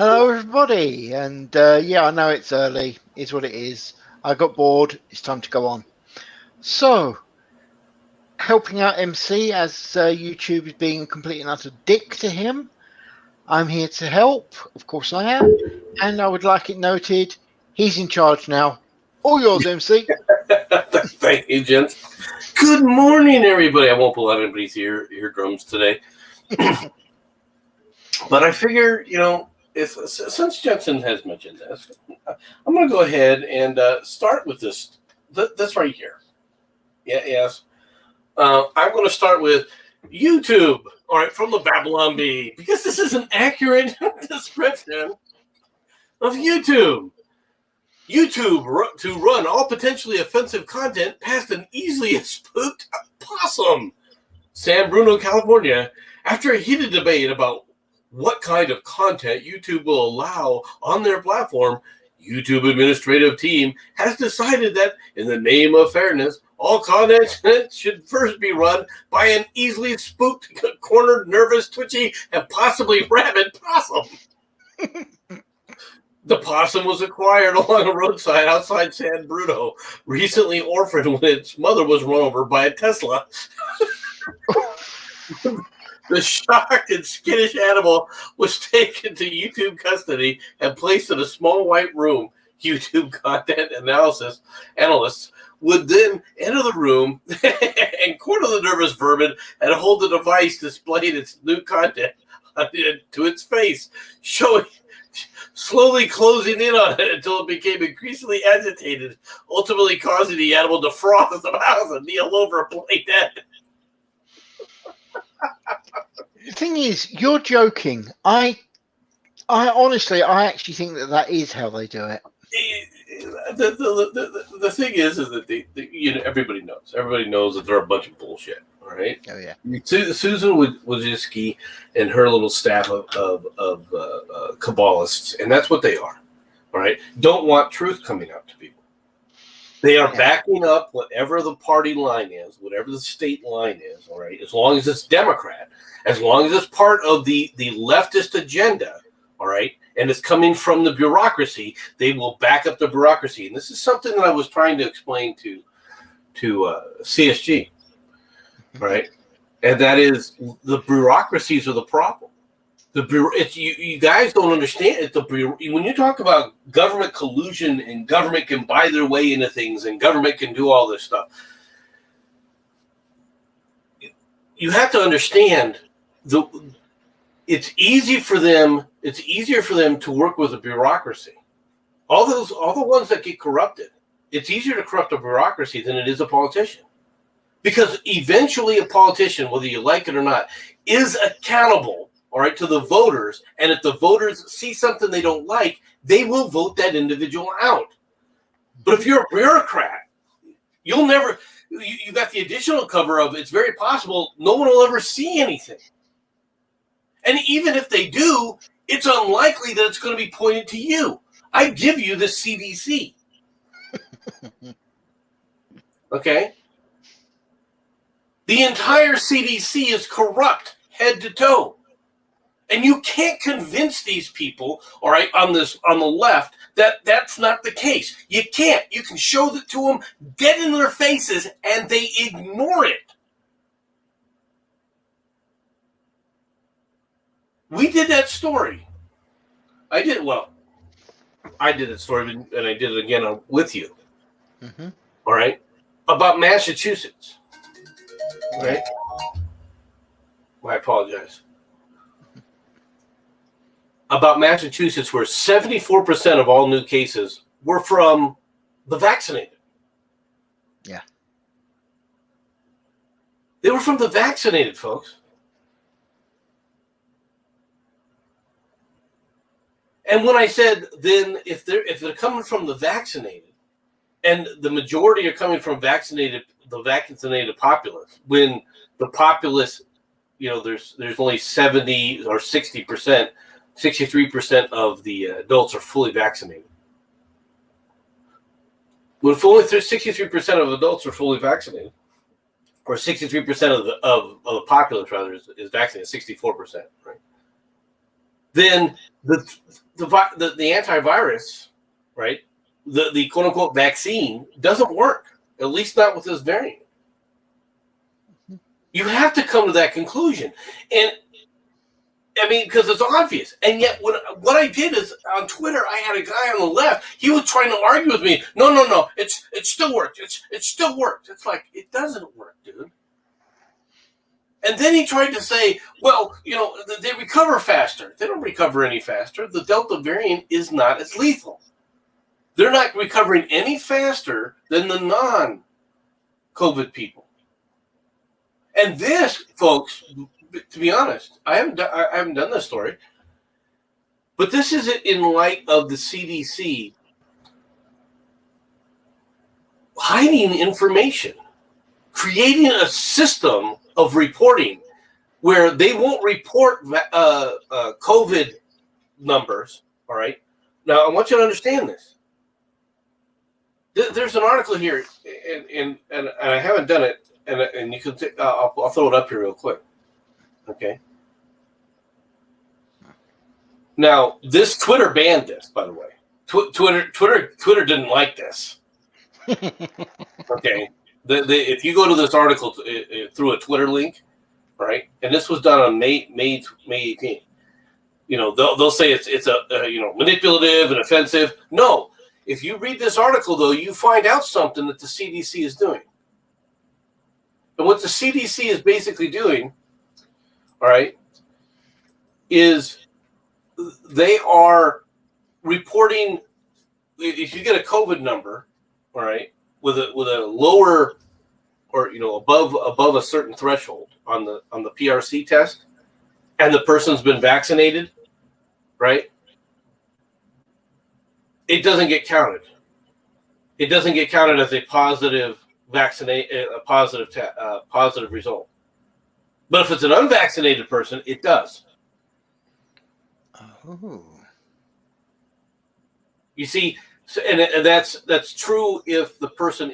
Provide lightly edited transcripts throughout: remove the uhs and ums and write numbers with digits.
Hello, everybody. And yeah, I know it's early. It's what it is. I got bored. It's time to go on. So, helping out MC as YouTube is being a complete and utter dick to him. I'm here to help. Of course, I am. And I would like it noted he's in charge now. All yours, MC. Thank you, gents. Good morning, everybody. I won't pull out anybody's eardrums today. But I figure, since Jensen has mentioned this, I'm going to go ahead and start with this right here. Yeah, yes. I'm going to start with YouTube, all right, from the Babylon Bee, because this is an accurate description of YouTube. YouTube to run all potentially offensive content past an easily spooked possum. San Bruno, California, after a heated debate about what kind of content YouTube will allow on their platform, YouTube administrative team has decided that in the name of fairness, all content should first be run by an easily spooked, cornered, nervous, twitchy, and possibly rabid possum. The possum was acquired along a roadside outside San Bruno, recently orphaned when its mother was run over by a Tesla. The shocked and skittish animal was taken to YouTube custody and placed in a small white room. YouTube content analysts would then enter the room and corner the nervous vermin and hold the device displaying its new content to its face, slowly closing in on it until it became increasingly agitated, ultimately causing the animal to froth at the mouth and kneel over and play dead. The thing is, you're joking. I honestly, I actually think that is how they do it. The thing is that everybody knows. Everybody knows that they're a bunch of bullshit. All right. Oh yeah. Susan Wojcicki and her little staff of Kabbalists, and that's what they are. All right. Don't want truth coming out to people. They are backing up whatever the party line is, whatever the state line is. All right. As long as it's Democrat, as long as it's part of the leftist agenda. All right. And it's coming from the bureaucracy, they will back up the bureaucracy. And this is something that I was trying to explain to CSG. Right, and that is the bureaucracies are the problem. You guys don't understand it. When you talk about government collusion and government can buy their way into things and government can do all this stuff, you have to understand it's easier for them to work with a bureaucracy. All the ones that get corrupted, it's easier to corrupt a bureaucracy than it is a politician. Because eventually a politician, whether you like it or not, is accountable, all right, to the voters. And if the voters see something they don't like, they will vote that individual out. But if you're a bureaucrat, you'll never, you got the additional cover of it's very possible no one will ever see anything. And even if they do, it's unlikely that it's going to be pointed to you. I give you the CDC. Okay? The entire CDC is corrupt, head to toe. And you can't convince these people, all right, on the left, that that's not the case. You can't. You can show that to them dead in their faces, and they ignore it. We did that story. I did that story, and I did it again with you. Mm-hmm. All right? About Massachusetts. Right? I apologize. About Massachusetts, where 74% of all new cases were from the vaccinated. Yeah. They were from the vaccinated, folks. And when I said, then if they're coming from the vaccinated, and the majority are coming from the vaccinated populace, when the populace, there's only 70 or 60%, 63% of the adults are fully vaccinated. When only 63% of adults are fully vaccinated, or 63% of the populace rather is vaccinated, 64%, right? Then the the antivirus, right? The quote unquote vaccine doesn't work, at least not with this variant. You have to come to that conclusion. And I mean, because it's obvious. And yet, what I did is on Twitter, I had a guy on the left. He was trying to argue with me. No. It still worked. It still worked. It's like, it doesn't work, dude. And then he tried to say, well, they recover faster. They don't recover any faster. The Delta variant is not as lethal. They're not recovering any faster than the non-COVID people. And this, folks, to be honest, I haven't done this story, but this is in light of the CDC hiding information, creating a system of reporting where they won't report COVID numbers. All right. Now, I want you to understand this. There's an article here, and I haven't done it, and you can. I'll throw it up here real quick. Okay. Now, this Twitter banned this, by the way. Twitter didn't like this. Okay. If you go to this article through a Twitter link, right, and this was done on May 18th, they'll say it's manipulative and offensive. No. If you read this article, though, you find out something that the CDC is doing. And what the CDC is basically doing, all right, is they are reporting, if you get a COVID number, all right, with a lower or above a certain threshold on the PRC test, and the person's been vaccinated, right? It doesn't get counted. It doesn't get counted as a positive positive result. But if it's an unvaccinated person, it does. Oh. You see, and that's true if the person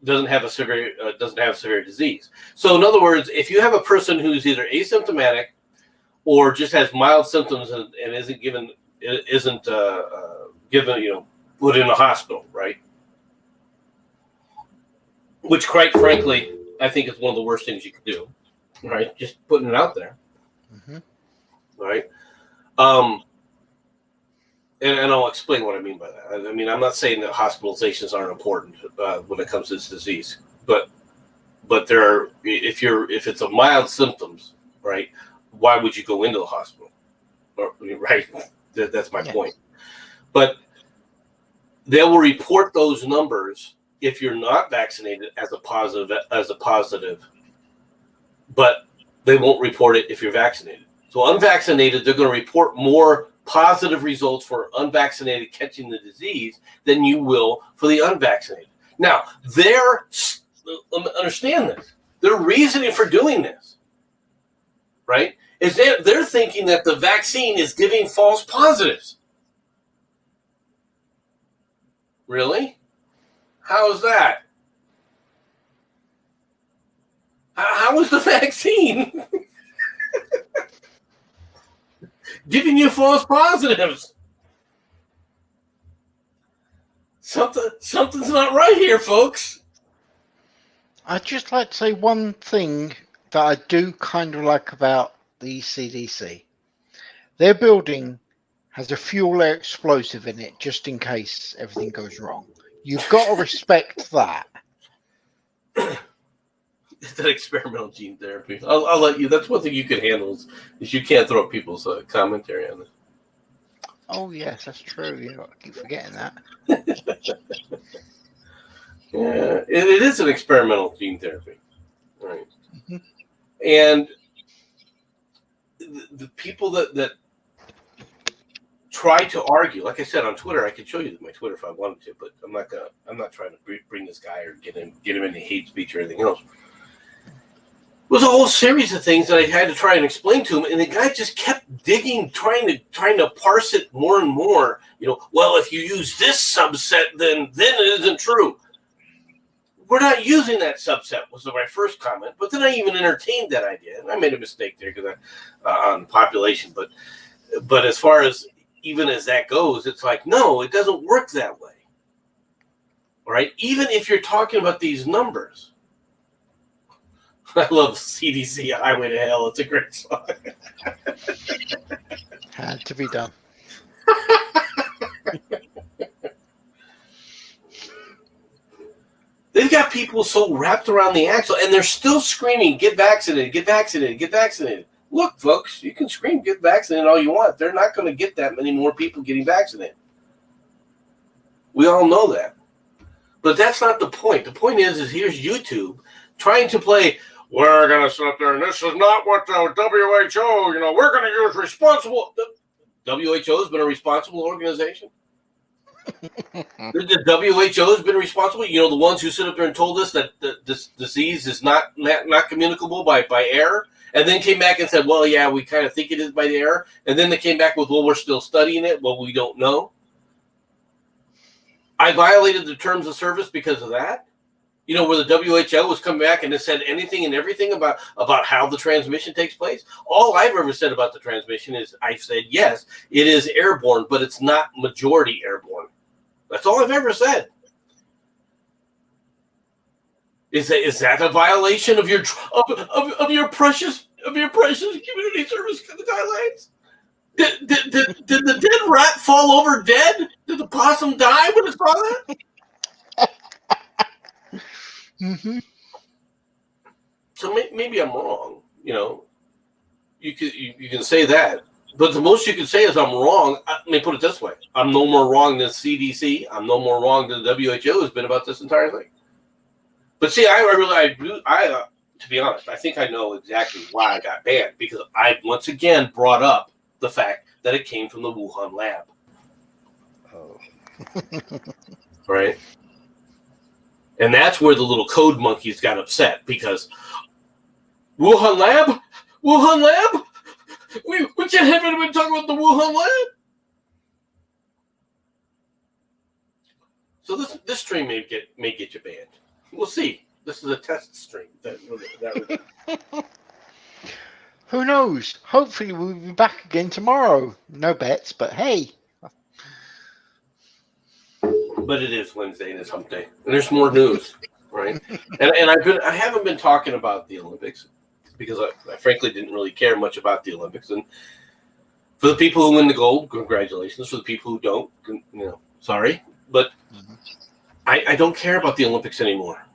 doesn't have severe disease. So in other words, if you have a person who's either asymptomatic or just has mild symptoms and isn't given put in a hospital, right? Which, quite frankly, I think is one of the worst things you can do, right? Just putting it out there, right? And I'll explain what I mean by that. I mean, I'm not saying that hospitalizations aren't important when it comes to this disease, but there are, if it's a mild symptoms, right? Why would you go into the hospital? Right? That's my point. But they will report those numbers if you're not vaccinated as a positive, but they won't report it if you're vaccinated. So unvaccinated, they're going to report more positive results for unvaccinated catching the disease than you will for the unvaccinated. Now, understand this. Their reasoning for doing this, right, is they're thinking that the vaccine is giving false positives. Really? How is that? How is the vaccine giving you false positives? Something's not right here, folks. I'd just like to say one thing that I do kind of like about the CDC. Their building has a fuel air explosive in it just in case everything goes wrong. You've got to respect that. That experimental gene therapy. I'll let you. That's one thing you can handle is you can't throw people's commentary on it. Oh yes, that's true. I keep forgetting that. Yeah, it is an experimental gene therapy, right? Mm-hmm. And the people that try to argue, like I said on Twitter, I could show you my Twitter if I wanted to, but I'm not trying to bring this guy or get him into hate speech or anything else. It was a whole series of things that I had to try and explain to him, and the guy just kept digging, trying to parse it more and more. Well, if you use this subset, then it isn't true. We're not using that subset, was my first comment. But then I even entertained that idea, and I made a mistake there because on population. But as far as even as that goes, it's like, no, it doesn't work that way. All right? Even if you're talking about these numbers. I love CDC Highway to Hell. It's a great song. Had to be done. They've got people so wrapped around the axle, and they're still screaming, get vaccinated, get vaccinated, get vaccinated. Look, folks, you can scream, get vaccinated all you want. They're not going to get that many more people getting vaccinated. We all know that. But that's not the point. The point is here's YouTube trying to play, we're going to sit up there, and this is not what the WHO, we're going to use responsible. The WHO has been a responsible organization. The WHO has been responsible. The ones who sit up there and told us that this disease is not communicable by air, and then came back and said, well, yeah, we kind of think it is by the air. And then they came back with, well, we're still studying it. Well, we don't know. I violated the terms of service because of that. Where the WHO was coming back and has said anything and everything about how the transmission takes place. All I've ever said about the transmission is I've said, yes, it is airborne, but it's not majority airborne. That's all I've ever said. Is that a violation of your precious community service guidelines? Did the dead rat fall over dead? Did the possum die when it saw that? Mm-hmm. So maybe I'm wrong. You can say that, but the most you can say is I'm wrong. Let me put it this way: I'm no more wrong than CDC. I'm no more wrong than the WHO has been about this entire thing. But see, I to be honest, I think I know exactly why I got banned, because I once again brought up the fact that it came from the Wuhan lab. Oh. Right? And that's where the little code monkeys got upset, because Wuhan lab? We can't have anybody talk about the Wuhan lab. So this stream may get you banned. We'll see. This is a test stream. Who knows? Hopefully we'll be back again tomorrow. No bets, but hey. But it is Wednesday and it's hump day, and there's more news, right? And I haven't been talking about the Olympics because I frankly didn't really care much about the Olympics. And for the people who win the gold, congratulations. For the people who don't, sorry, but I don't care about the Olympics anymore.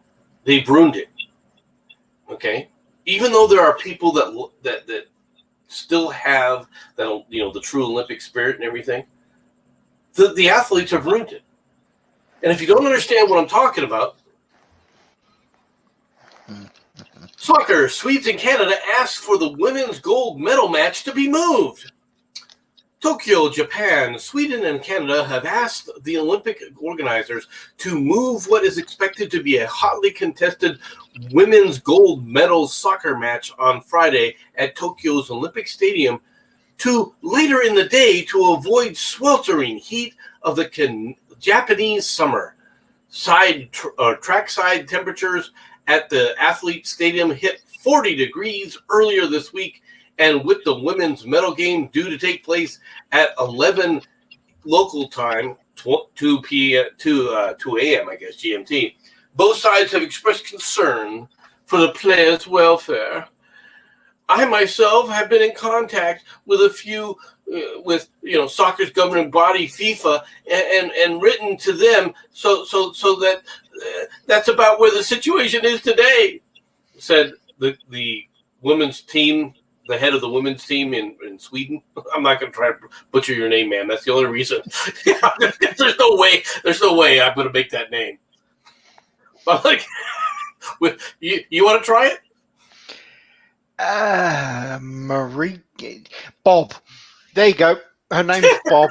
They've ruined it. Okay, even though there are people that still have that, the true Olympic spirit and everything, the athletes have ruined it. And if you don't understand what I'm talking about, soccer, Swedes and Canada asked for the women's gold medal match to be moved. Tokyo, Japan, Sweden, and Canada have asked the Olympic organizers to move what is expected to be a hotly contested women's gold medal soccer match on Friday at Tokyo's Olympic Stadium to later in the day to avoid sweltering heat of the Japanese summer. Trackside temperatures at the athlete stadium hit 40 degrees earlier this week, and with the women's medal game due to take place at 11 local time, 2 a.m., I guess, GMT, both sides have expressed concern for the players' welfare. I myself have been in contact with a few, soccer's governing body, FIFA, and written to them so that that's about where the situation is today, said the women's team, the head of the women's team in Sweden. I'm not going to try to butcher your name, man. That's the only reason. There's no way I'm going to make that name. But you want to try it? Marie, Bob. There you go. Her name's Bob.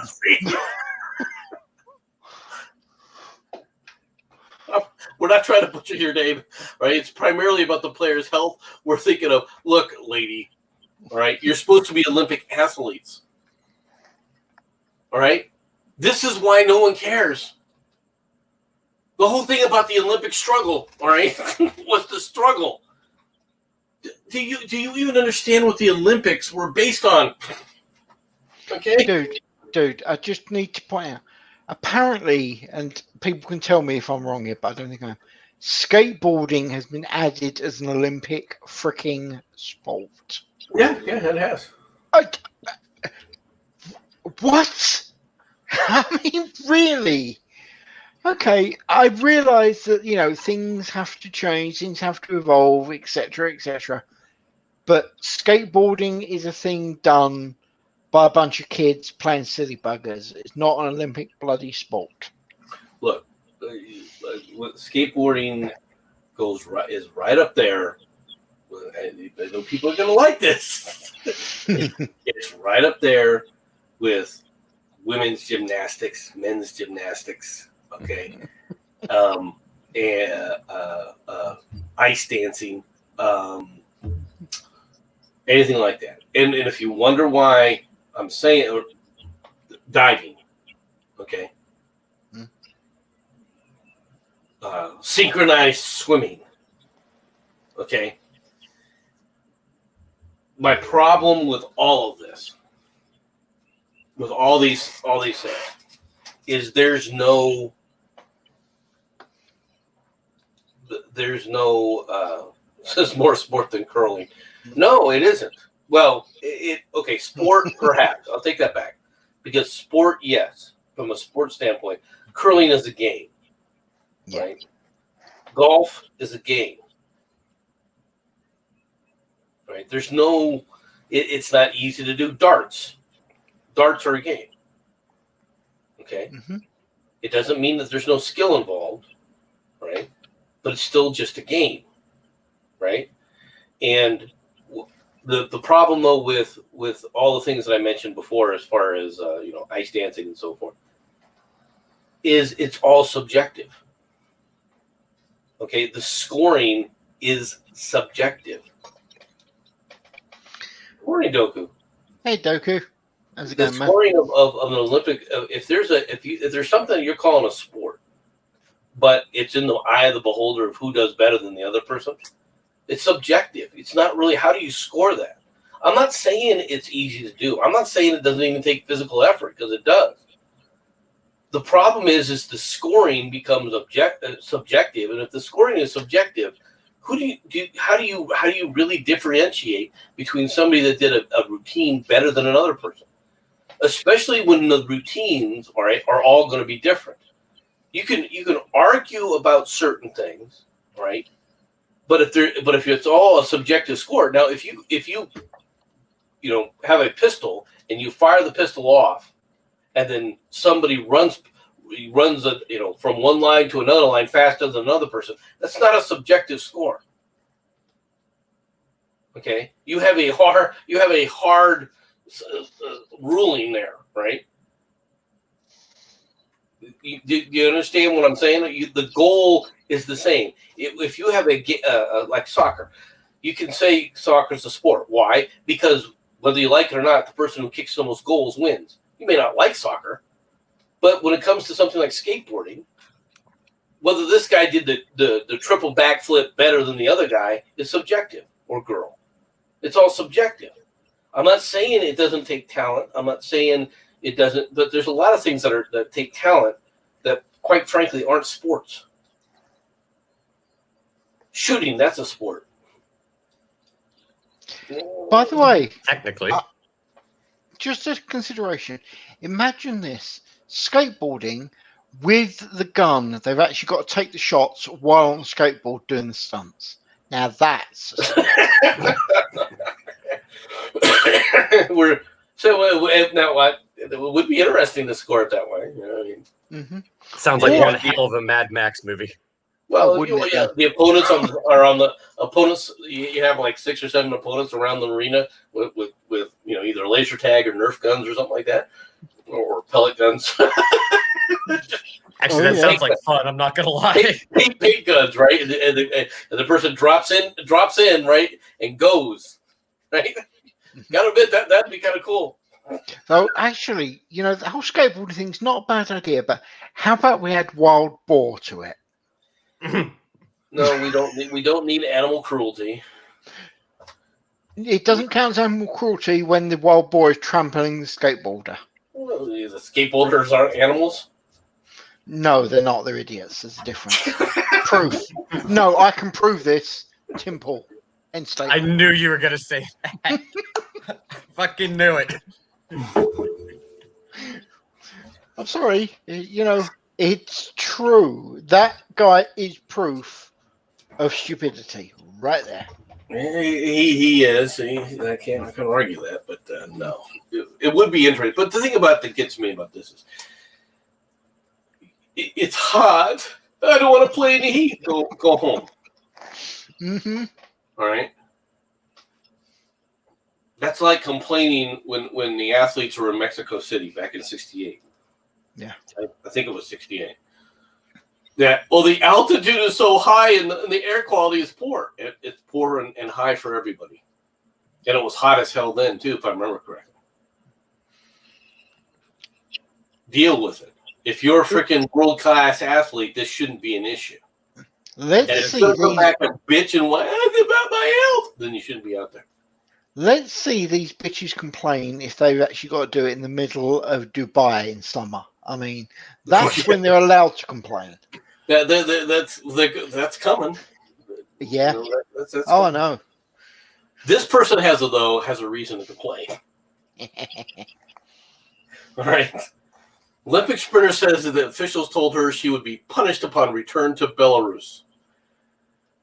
We're not trying to butcher your name, right? It's primarily about the player's health. We're thinking of, look, lady, all right, you're supposed to be Olympic athletes. All right? This is why no one cares. The whole thing about the Olympic struggle, all right, was the struggle. Do you even understand what the Olympics were based on? Okay? Dude, dude, I just need to point out. Apparently, and people can tell me if I'm wrong here, but I don't think I am. Skateboarding has been added as an Olympic freaking sport. Yeah, it has. What? I mean, really? Okay, I realise that things have to change, things have to evolve, etc., etc. But skateboarding is a thing done by a bunch of kids playing silly buggers. It's not an Olympic bloody sport. Look, skateboarding is right up there. I know people are going to like this. It's right up there with women's gymnastics, men's gymnastics. Okay, and ice dancing, anything like that. And if you wonder why I'm saying diving, okay, synchronized swimming, okay. My problem with all of this, with all these things, is there's no says more sport than curling. No, it isn't. Well, okay, sport perhaps. I'll take that back. Because sport, yes, from a sports standpoint, curling is a game. Yeah. Right? Golf is a game. Right? There's no it's not easy to do. Darts are a game. Okay? Mm-hmm. It doesn't mean that there's no skill involved, right? But it's still just a game, right? And the problem though with all the things that I mentioned before, as far as ice dancing and so forth, is it's all subjective. Okay, the scoring is subjective. Morning, Doku. Hey, Doku. How's it The going, man? scoring of an Olympic, if there's something you're calling a sport, but it's in the eye of the beholder of who does better than the other person, it's subjective. It's not really how do you score that. I'm not saying it's easy to do. I'm not saying it doesn't even take physical effort, because it does. The problem is the scoring becomes subjective, and if the scoring is subjective, how do you really differentiate between somebody that did a routine better than another person? Especially when the routines, all right, are all going to be different. You can argue about certain things, right? But if it's all a subjective score, now if you have a pistol and you fire the pistol off, and then somebody runs from one line to another line faster than another person, that's not a subjective score. Okay, you have a hard ruling there, right? Do you understand what I'm saying? The goal is the same. If you have like soccer, you can say soccer is a sport. Why? Because whether you like it or not, the person who kicks the most goals wins. You may not like soccer, but when it comes to something like skateboarding, whether this guy did the triple backflip better than the other guy is subjective, or girl. It's all subjective. I'm not saying it doesn't take talent. I'm not saying it doesn't, but there's a lot of things that take talent that, quite frankly, aren't sports. Shooting, that's a sport. By the way, Technically. just a consideration. Imagine this: skateboarding with the gun. They've actually got to take the shots while on the skateboard doing the stunts. Now that's now what? It would be interesting to score it that way. You know what I mean? Mm-hmm. Sounds like one hell of a Mad Max movie. Well, the opponents are on the opponents. You have like 6 or 7 opponents around the arena with either laser tag or Nerf guns or something like that, or pellet guns. Actually, that sounds like fun. I'm not gonna lie. Paint guns, right? And the person drops in, right, and goes, right. Gotta admit that'd be kind of cool. So actually, the whole skateboarding thing's not a bad idea. But how about we add wild boar to it? No, we don't need animal cruelty. It doesn't count as animal cruelty when the wild boar is trampling the skateboarder. Well, the skateboarders aren't animals? No, they're not. They're idiots. There's a difference. Proof. No, I can prove this. Tim Paul. End I statement. knew you were gonna say that. Fucking knew it. I'm sorry. It's true. That guy is proof of stupidity right there. He is. I can't argue that, but no. It would be interesting. But the thing that gets me about this is it's hot. I don't want to play in the heat. Go home. Mm-hmm. All right. That's like complaining when the athletes were in Mexico City back in '68. Yeah. I think it was '68. That, the altitude is so high and the air quality is poor. It's poor and high for everybody. And it was hot as hell then, too, if I remember correctly. Deal with it. If you're a freaking world-class athlete, this shouldn't be an issue. Let's And if see. you come back and bitch and whine about my health, then you shouldn't be out there. Let's see these bitches complain if they've actually got to do it in the middle of Dubai in summer. I mean, that's when they're allowed to complain. That's coming. Yeah. That's I coming. know. This person has a reason to complain. All right. Olympic sprinter says that the officials told her she would be punished upon return to Belarus.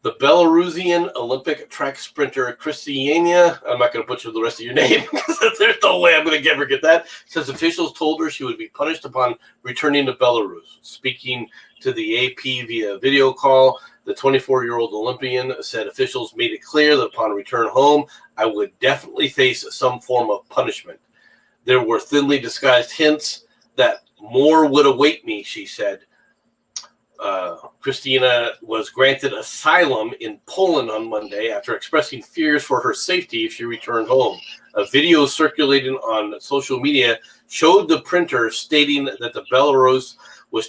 The Belarusian Olympic track sprinter Kristiania, I'm not going to butcher the rest of your name because there's no way I'm going to ever get that, says officials told her she would be punished upon returning to Belarus. Speaking to the AP via video call, the 24-year-old Olympian said officials made it clear that upon return home, I would definitely face some form of punishment. There were thinly disguised hints that more would await me, she said. Christina was granted asylum in Poland on Monday after expressing fears for her safety if she returned home. A video circulating on social media showed the printer stating that the Belarus was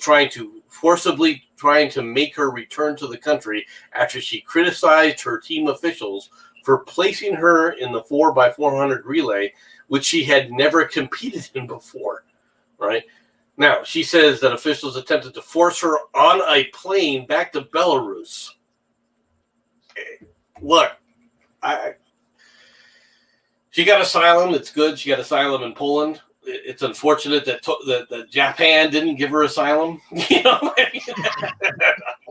forcibly trying to make her return to the country after she criticized her team officials for placing her in the 4x400 relay, which she had never competed in before. Right? Now, she says that officials attempted to force her on a plane back to Belarus. Look, she got asylum. It's good. She got asylum in Poland. It's unfortunate that Japan didn't give her asylum. I'll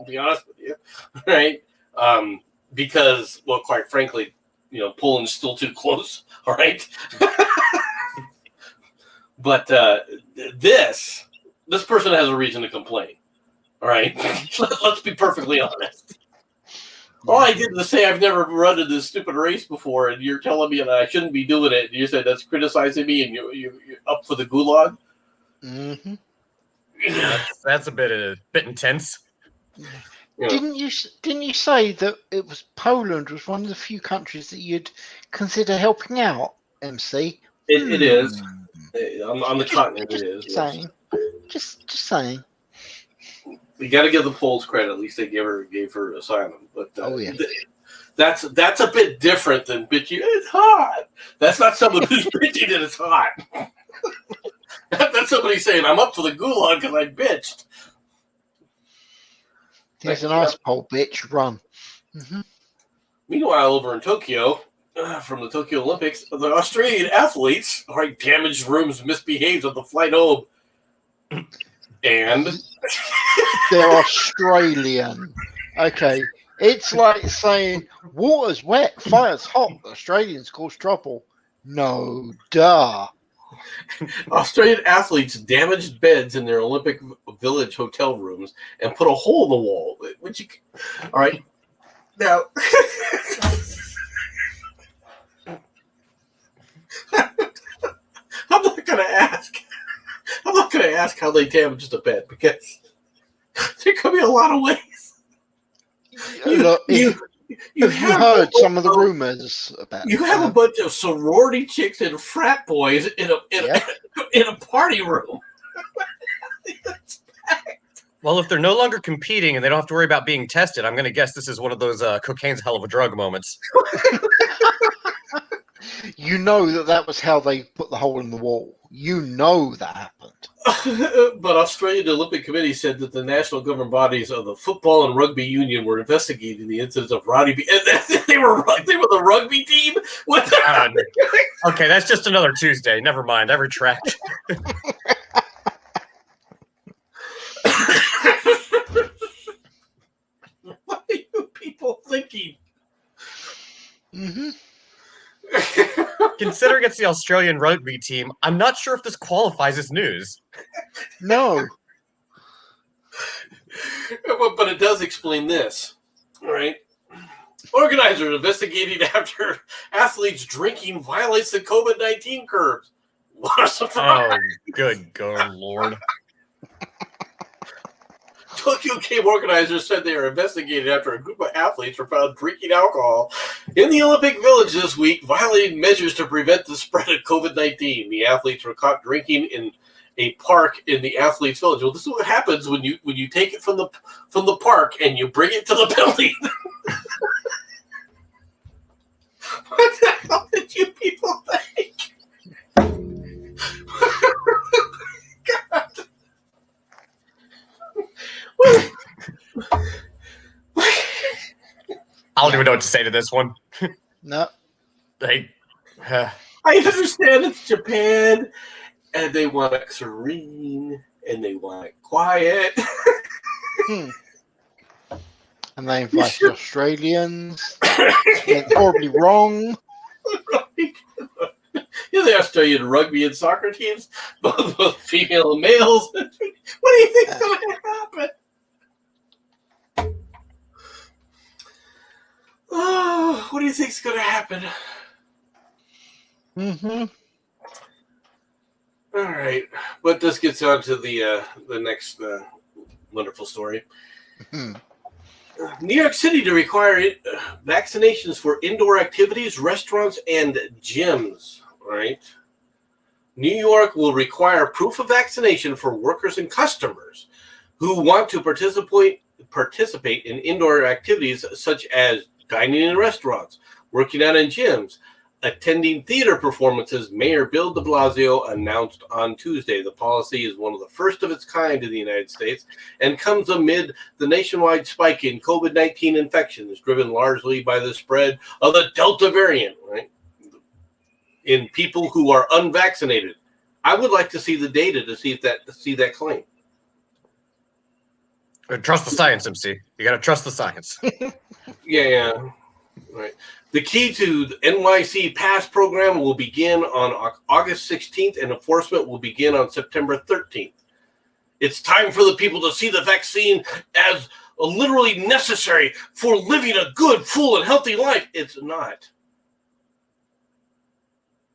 be honest with you, right? Because, well, quite frankly, Poland's still too close. All right. But this person has a reason to complain. All right, let's be perfectly honest. All I did was say I've never run in this stupid race before, and you're telling me that I shouldn't be doing it. And you said that's criticizing me, and you're up for the gulag. Mm-hmm. That's a bit intense. Didn't you say that it was Poland was one of the few countries that you'd consider helping out, MC? It is. On the continent, it is. Saying. Just saying. You got to give the Poles credit. At least they gave her asylum. But yeah. That's a bit different than bitching. It's hot. That's not someone who's bitching that it's hot. That's somebody saying I'm up for the gulag because I bitched. Here's an ice pole, bitch. Run. Mm-hmm. Meanwhile, over in Tokyo, from the Tokyo Olympics, the Australian athletes damaged rooms, misbehaved on the flight home, and they're Australian. Okay, it's like saying water's wet, fire's hot. The Australians cause trouble. No, duh. Australian athletes damaged beds in their Olympic Village hotel rooms and put a hole in the wall. All right, now. I'm not going to ask how they damaged the bed because there could be a lot of ways. You heard some of the rumors about. You have a bunch of sorority chicks and frat boys in a party room. Well, if they're no longer competing and they don't have to worry about being tested, I'm going to guess this is one of those cocaine's a hell of a drug moments. You know that was how they put the hole in the wall. You know that happened. But Australian Olympic Committee said that the national governing bodies of the Football and Rugby Union were investigating the incidents of Roddy. They were the rugby team. What? Okay, that's just another Tuesday. Never mind. I retract. What are you people thinking? Mm-hmm. Considering it's the Australian rugby team, I'm not sure if this qualifies as news. No. But it does explain this, all right? Organizers investigating after athletes drinking violates the COVID-19 curbs. What a surprise! Oh, good Lord. Tokyo Game organizers said they are investigating after a group of athletes were found drinking alcohol in the Olympic Village this week, violating measures to prevent the spread of COVID-19. The athletes were caught drinking in a park in the athletes' village. Well, this is what happens when you take it from the park and you bring it to the building. What the hell did you people think? God. I don't even know what to say to this one. No. I understand it's Japan, and they want it serene, and they want it quiet. And they invite the Australians. They're horribly wrong. The Australian rugby and soccer teams, both female and males. What do you think's going to happen? Oh, what do you think's going to happen? Mm-hmm. All right, but this gets on to the next wonderful story. Mm-hmm. New York City to require vaccinations for indoor activities, restaurants, and gyms. Right? New York will require proof of vaccination for workers and customers who want to participate in indoor activities such as dining in restaurants, working out in gyms, attending theater performances. Mayor Bill de Blasio announced on Tuesday the policy is one of the first of its kind in the United States and comes amid the nationwide spike in COVID-19 infections, driven largely by the spread of the Delta variant, right? In people who are unvaccinated. I would like to see the data to see that claim. trust the science, MC. You got to trust the science. Yeah, right. The key to the NYC Pass program will begin on August 16th, and enforcement will begin on September 13th. It's time for the people to see the vaccine as literally necessary for living a good, full, and healthy life. It's not.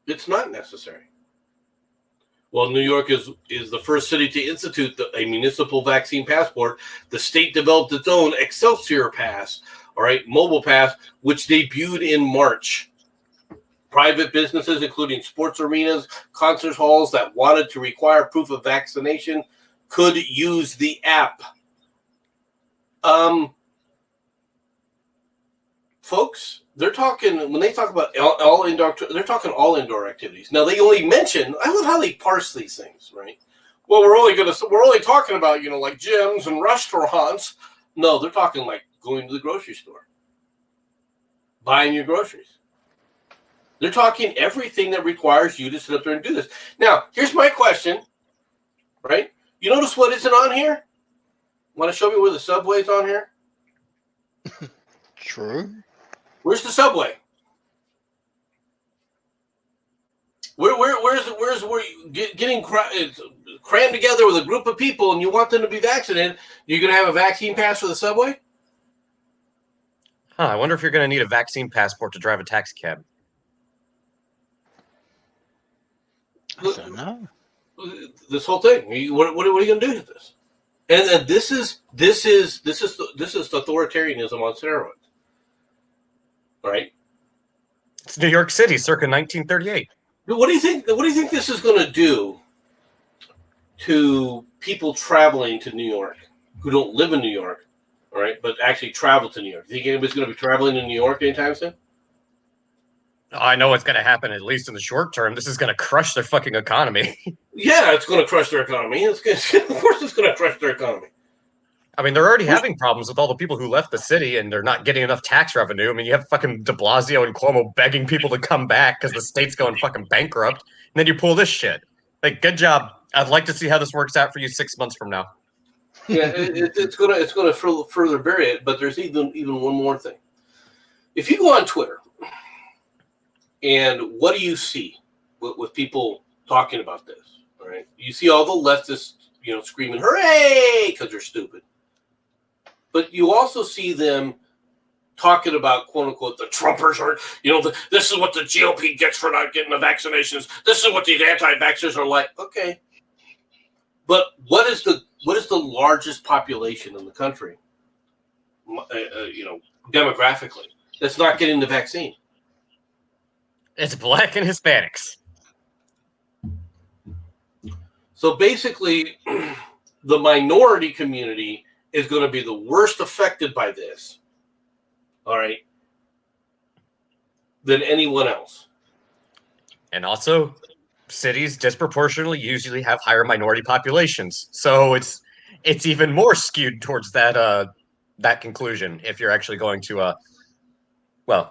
It's not necessary. Well, New York is the first city to institute a municipal vaccine passport. The state developed its own Excelsior Pass, all right, mobile pass, which debuted in March. Private businesses, including sports arenas, concert halls that wanted to require proof of vaccination, could use the app. Folks, they're talking, when they talk about all indoor, they're talking all indoor activities. Now, they only mention, I love how they parse these things, right? Well, we're only talking about, like gyms and restaurants. No, they're talking like going to the grocery store, buying your groceries. They're talking everything that requires you to sit up there and do this. Now, here's my question, right? You notice what isn't on here? Want to show me where the subway's on here? True. Where's the subway? Where's you getting crammed together with a group of people and you want them to be vaccinated? You're going to have a vaccine pass for the subway? I wonder if you're going to need a vaccine passport to drive a taxi cab. I don't know. This whole thing. What are you going to do with this? And then this is authoritarianism on steroids. Right? It's New York City, circa 1938. What do you think this is going to do to people traveling to New York who don't live in New York, all right, but actually travel to New York? Do you think anybody's going to be traveling to New York anytime soon? I know what's going to happen, at least in the short term. This is going to crush their fucking economy. Yeah, it's going to crush their economy. Of course, it's going to crush their economy. I mean, they're already having problems with all the people who left the city, and they're not getting enough tax revenue. I mean, you have fucking de Blasio and Cuomo begging people to come back because the state's going fucking bankrupt, and then you pull this shit. Like, good job. I'd like to see how this works out for you 6 months from now. Yeah, it's gonna further vary it. But there's even one more thing. If you go on Twitter, and what do you see with people talking about this? All right, you see all the leftists, screaming "hooray" because they're stupid. But you also see them talking about, quote unquote, the Trumpers are, this is what the GOP gets for not getting the vaccinations. This is what these anti-vaxxers are like. Okay. But what is the largest population in the country, demographically, that's not getting the vaccine? It's Black and Hispanics. So basically, the minority community is going to be the worst affected by this, all right, than anyone else. And also, cities disproportionately usually have higher minority populations, so it's even more skewed towards that conclusion if you're actually going to quote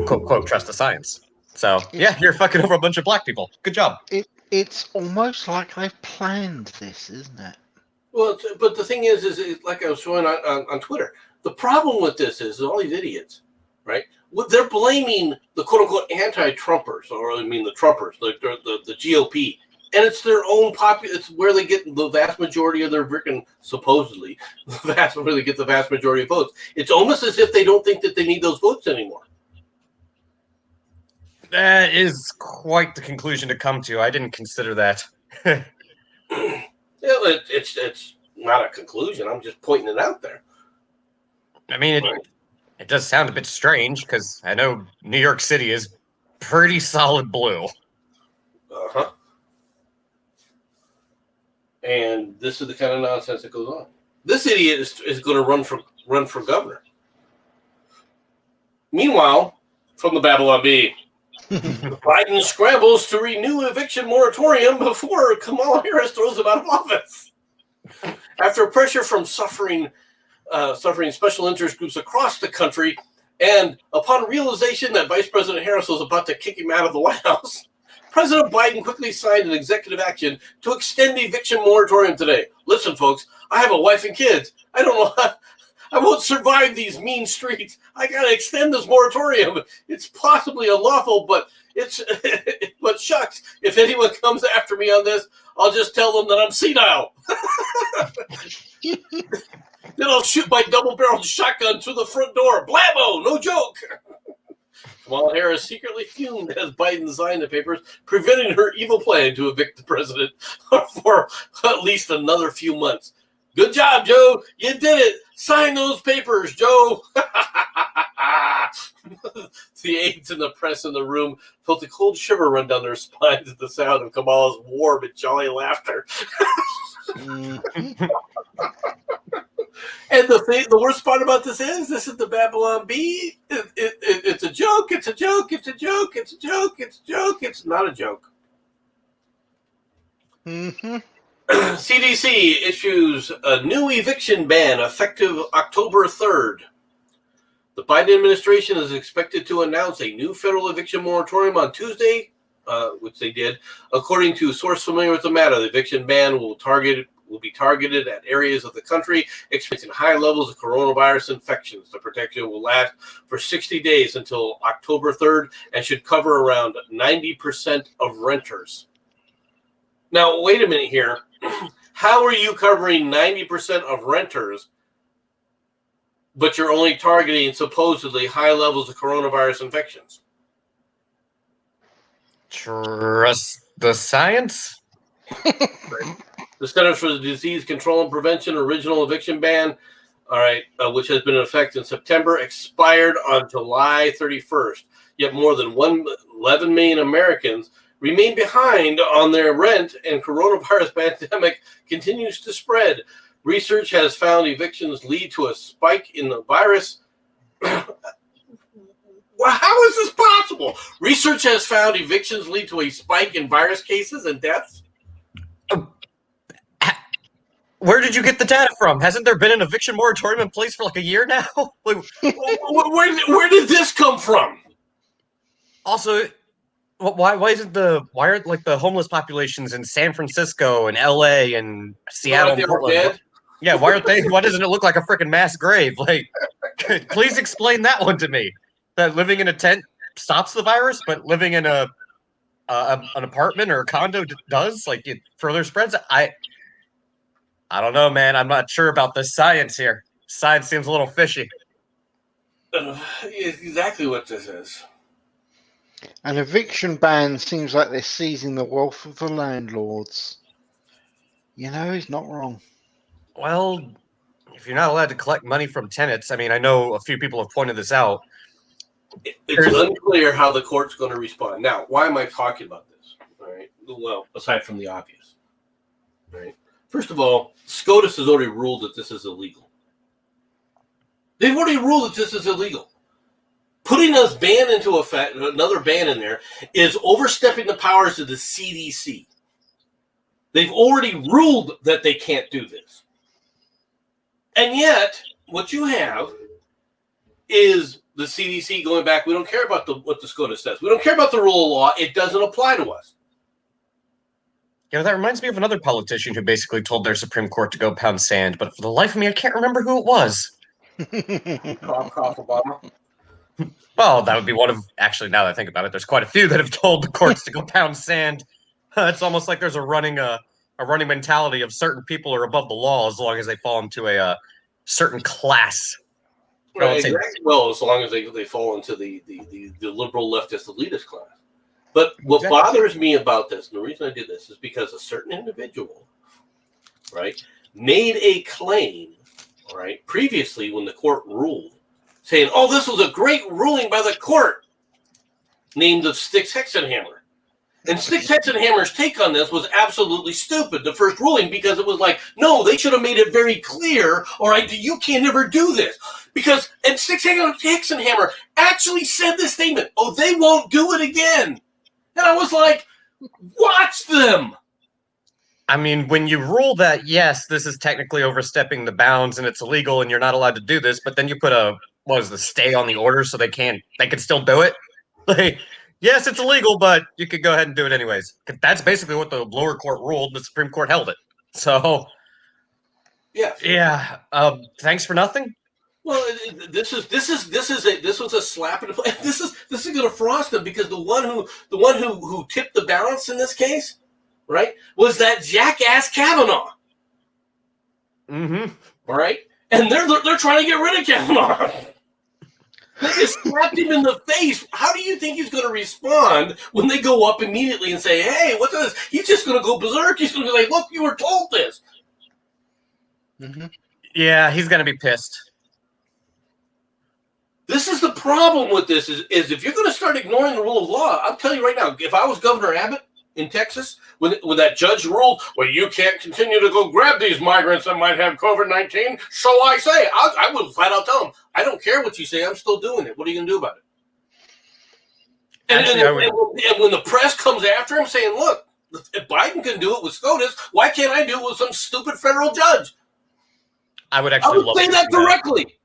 quote trust the science. So yeah, you're fucking over a bunch of black people. Good job. It's almost like they've planned this, isn't it? Well, but the thing is like I was showing on Twitter, the problem with this is all these idiots, right? They're blaming the quote-unquote anti-Trumpers, or I mean the Trumpers, the GOP, and it's their own it's where they get the vast majority of their freaking, supposedly, where they get the vast majority of votes. It's almost as if they don't think that they need those votes anymore. That is quite the conclusion to come to. I didn't consider that. It's not a conclusion. I'm just pointing it out there. I mean, it does sound a bit strange because I know New York City is pretty solid blue. Uh-huh. And this is the kind of nonsense that goes on. This idiot is going to run for governor. Meanwhile, from the Babylon Bee, Biden scrambles to renew eviction moratorium before Kamala Harris throws him out of office. After pressure from suffering special interest groups across the country, and upon realization that Vice President Harris was about to kick him out of the White House, President Biden quickly signed an executive action to extend the eviction moratorium today. Listen, folks, I have a wife and kids. I don't know how, I won't survive these mean streets. I got to extend this moratorium. It's possibly unlawful, but but shucks, if anyone comes after me on this, I'll just tell them that I'm senile. Then I'll shoot my double-barreled shotgun through the front door. Blammo, no joke. Kamala Harris secretly fumed as Biden signed the papers, preventing her evil plan to evict the president for at least another few months. Good job, Joe. You did it. Sign those papers, Joe. The aides and the press in the room felt a cold shiver run down their spines at the sound of Kamala's warm and jolly laughter. And the worst part about this is the Babylon Bee. It's a joke. It's a joke. It's a joke. It's a joke. It's a joke. It's not a joke. Mm-hmm. CDC issues a new eviction ban effective October 3rd. The Biden administration is expected to announce a new federal eviction moratorium on Tuesday, which they did. According to a source familiar with the matter, the eviction ban will be targeted at areas of the country experiencing high levels of coronavirus infections. The protection will last for 60 days until October 3rd and should cover around 90% of renters. Now, wait a minute here. How are you covering 90% of renters, but you're only targeting supposedly high levels of coronavirus infections? Trust the science? The Centers for Disease Control and Prevention original eviction ban, which has been in effect in September, expired on July 31st. Yet more than 11 million Americans remain behind on their rent, and coronavirus pandemic continues to spread. Research has found evictions lead to a spike in the virus. Why Well, how is this possible? Research has found evictions lead to a spike in virus cases and deaths. Where did you get the data from? Hasn't there been an eviction moratorium in place for like a year now? Where did this come from? Also, why aren't like the homeless populations in San Francisco and LA and Seattle and Portland? Yeah, why aren't they? Why doesn't it look like a freaking mass grave? Like, please explain that one to me. That living in a tent stops the virus, but living in an apartment or a condo does. Like, it further spreads. I don't know, man. I'm not sure about the science here. Science seems a little fishy. Exactly what this is. An eviction ban seems like they're seizing the wealth of the landlords. You know, he's not wrong. Well, if you're not allowed to collect money from tenants, I mean, I know a few people have pointed this out. It's unclear how the court's going to respond. Now, why am I talking about this? All right. Well, aside from the obvious. Right. First of all, SCOTUS has already ruled that this is illegal. They've already ruled that this is illegal. Putting this ban into effect, another ban in there, is overstepping the powers of the CDC. They've already ruled that they can't do this. And yet, what you have is the CDC going back. We don't care about what the SCOTUS says. We don't care about the rule of law. It doesn't apply to us. You know, that reminds me of another politician who basically told their Supreme Court to go pound sand, but for the life of me, I can't remember who it was. Cough, Obama. Well, that would be one of, actually, now that I think about it, there's quite a few that have told the courts to go pound sand. It's almost like there's a running mentality of certain people are above the law as long as they fall into a certain class. Right, exactly. Well, as long as they fall into the liberal leftist elitist class. But what bothers me about this, and the reason I did this, is because a certain individual, right, made a claim, right, previously when the court ruled, saying, oh, this was a great ruling by the court, named of Styx Hexenhammer. And Styx Hexenhammer's take on this was absolutely stupid, the first ruling, because it was like, no, they should have made it very clear, all right, you can never do this. And Styx Hexenhammer actually said this statement, oh, they won't do it again. And I was like, watch them. I mean, when you rule that, yes, this is technically overstepping the bounds and it's illegal and you're not allowed to do this, but then you put the stay on the order so they can still do it? Like, yes, it's illegal, but you could go ahead and do it anyways. That's basically what the lower court ruled. The Supreme Court held it. So, yeah. Thanks for nothing. Well, this was a slap in the face. This is going to frost them because the one who tipped the balance in this case, right, was that jackass Kavanaugh. Mm-hmm. All right, and they're trying to get rid of Kavanaugh. They just slapped him in the face. How do you think he's going to respond when they go up immediately and say, "Hey, what's this?" He's just going to go berserk. He's going to be like, "Look, you were told this." Mm-hmm. Yeah, he's going to be pissed. This is the problem with this is if you're going to start ignoring the rule of law, I'll tell you right now, if I was Governor Abbott in Texas, when that judge ruled, well, you can't continue to go grab these migrants that might have COVID-19, so I say, I would flat out tell them, I don't care what you say, I'm still doing it. What are you going to do about it? And when the press comes after him saying, look, if Biden can do it with SCOTUS, why can't I do it with some stupid federal judge? I would say that directly.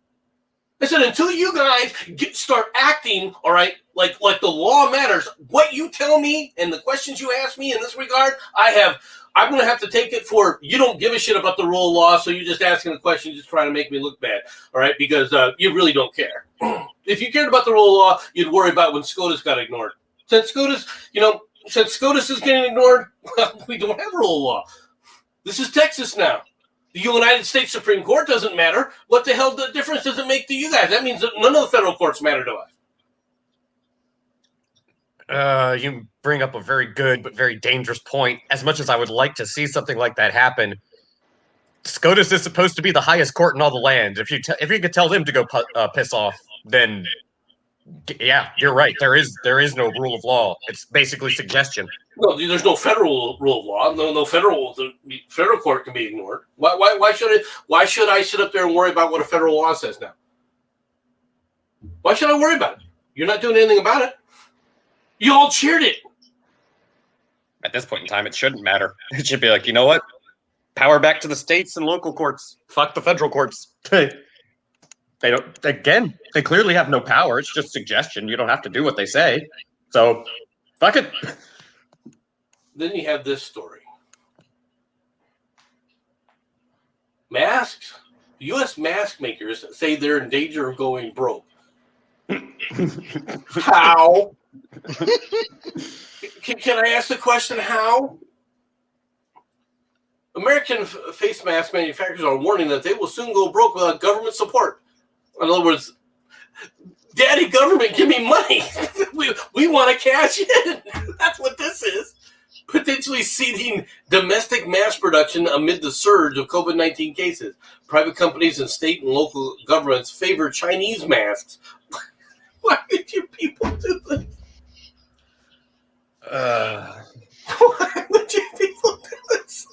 I said, until you guys start acting, all right, like the law matters, what you tell me and the questions you ask me in this regard, I'm going to have to take it for you don't give a shit about the rule of law, so you're just asking a question, just trying to make me look bad, all right, because you really don't care. If you cared about the rule of law, you'd worry about when SCOTUS got ignored. Since SCOTUS is getting ignored, well, we don't have rule of law. This is Texas now. The United States Supreme Court doesn't matter. What the hell the difference does it make to you guys? That means that none of the federal courts matter to us. You bring up a very good but very dangerous point. As much as I would like to see something like that happen, SCOTUS is supposed to be the highest court in all the land. If you could tell them to go piss off, then yeah, you're right. There is no rule of law. It's basically suggestion. No, there's no federal rule of law. No federal court can be ignored. Why should I sit up there and worry about what a federal law says now? Why should I worry about it? You're not doing anything about it. You all cheered it. At this point in time, it shouldn't matter. It should be like, you know what? Power back to the states and local courts. Fuck the federal courts. They don't. Again, they clearly have no power. It's just suggestion. You don't have to do what they say. So, fuck it. Then you have this story. Masks. U.S. mask makers say they're in danger of going broke. How? Can I ask the question, how? American face mask manufacturers are warning that they will soon go broke without government support. In other words, Daddy government, give me money. we want to cash in. That's what this is. Potentially seeding domestic mask production amid the surge of COVID-19 cases. Private companies and state and local governments favor Chinese masks. Why did you people do this? Why would you people do this?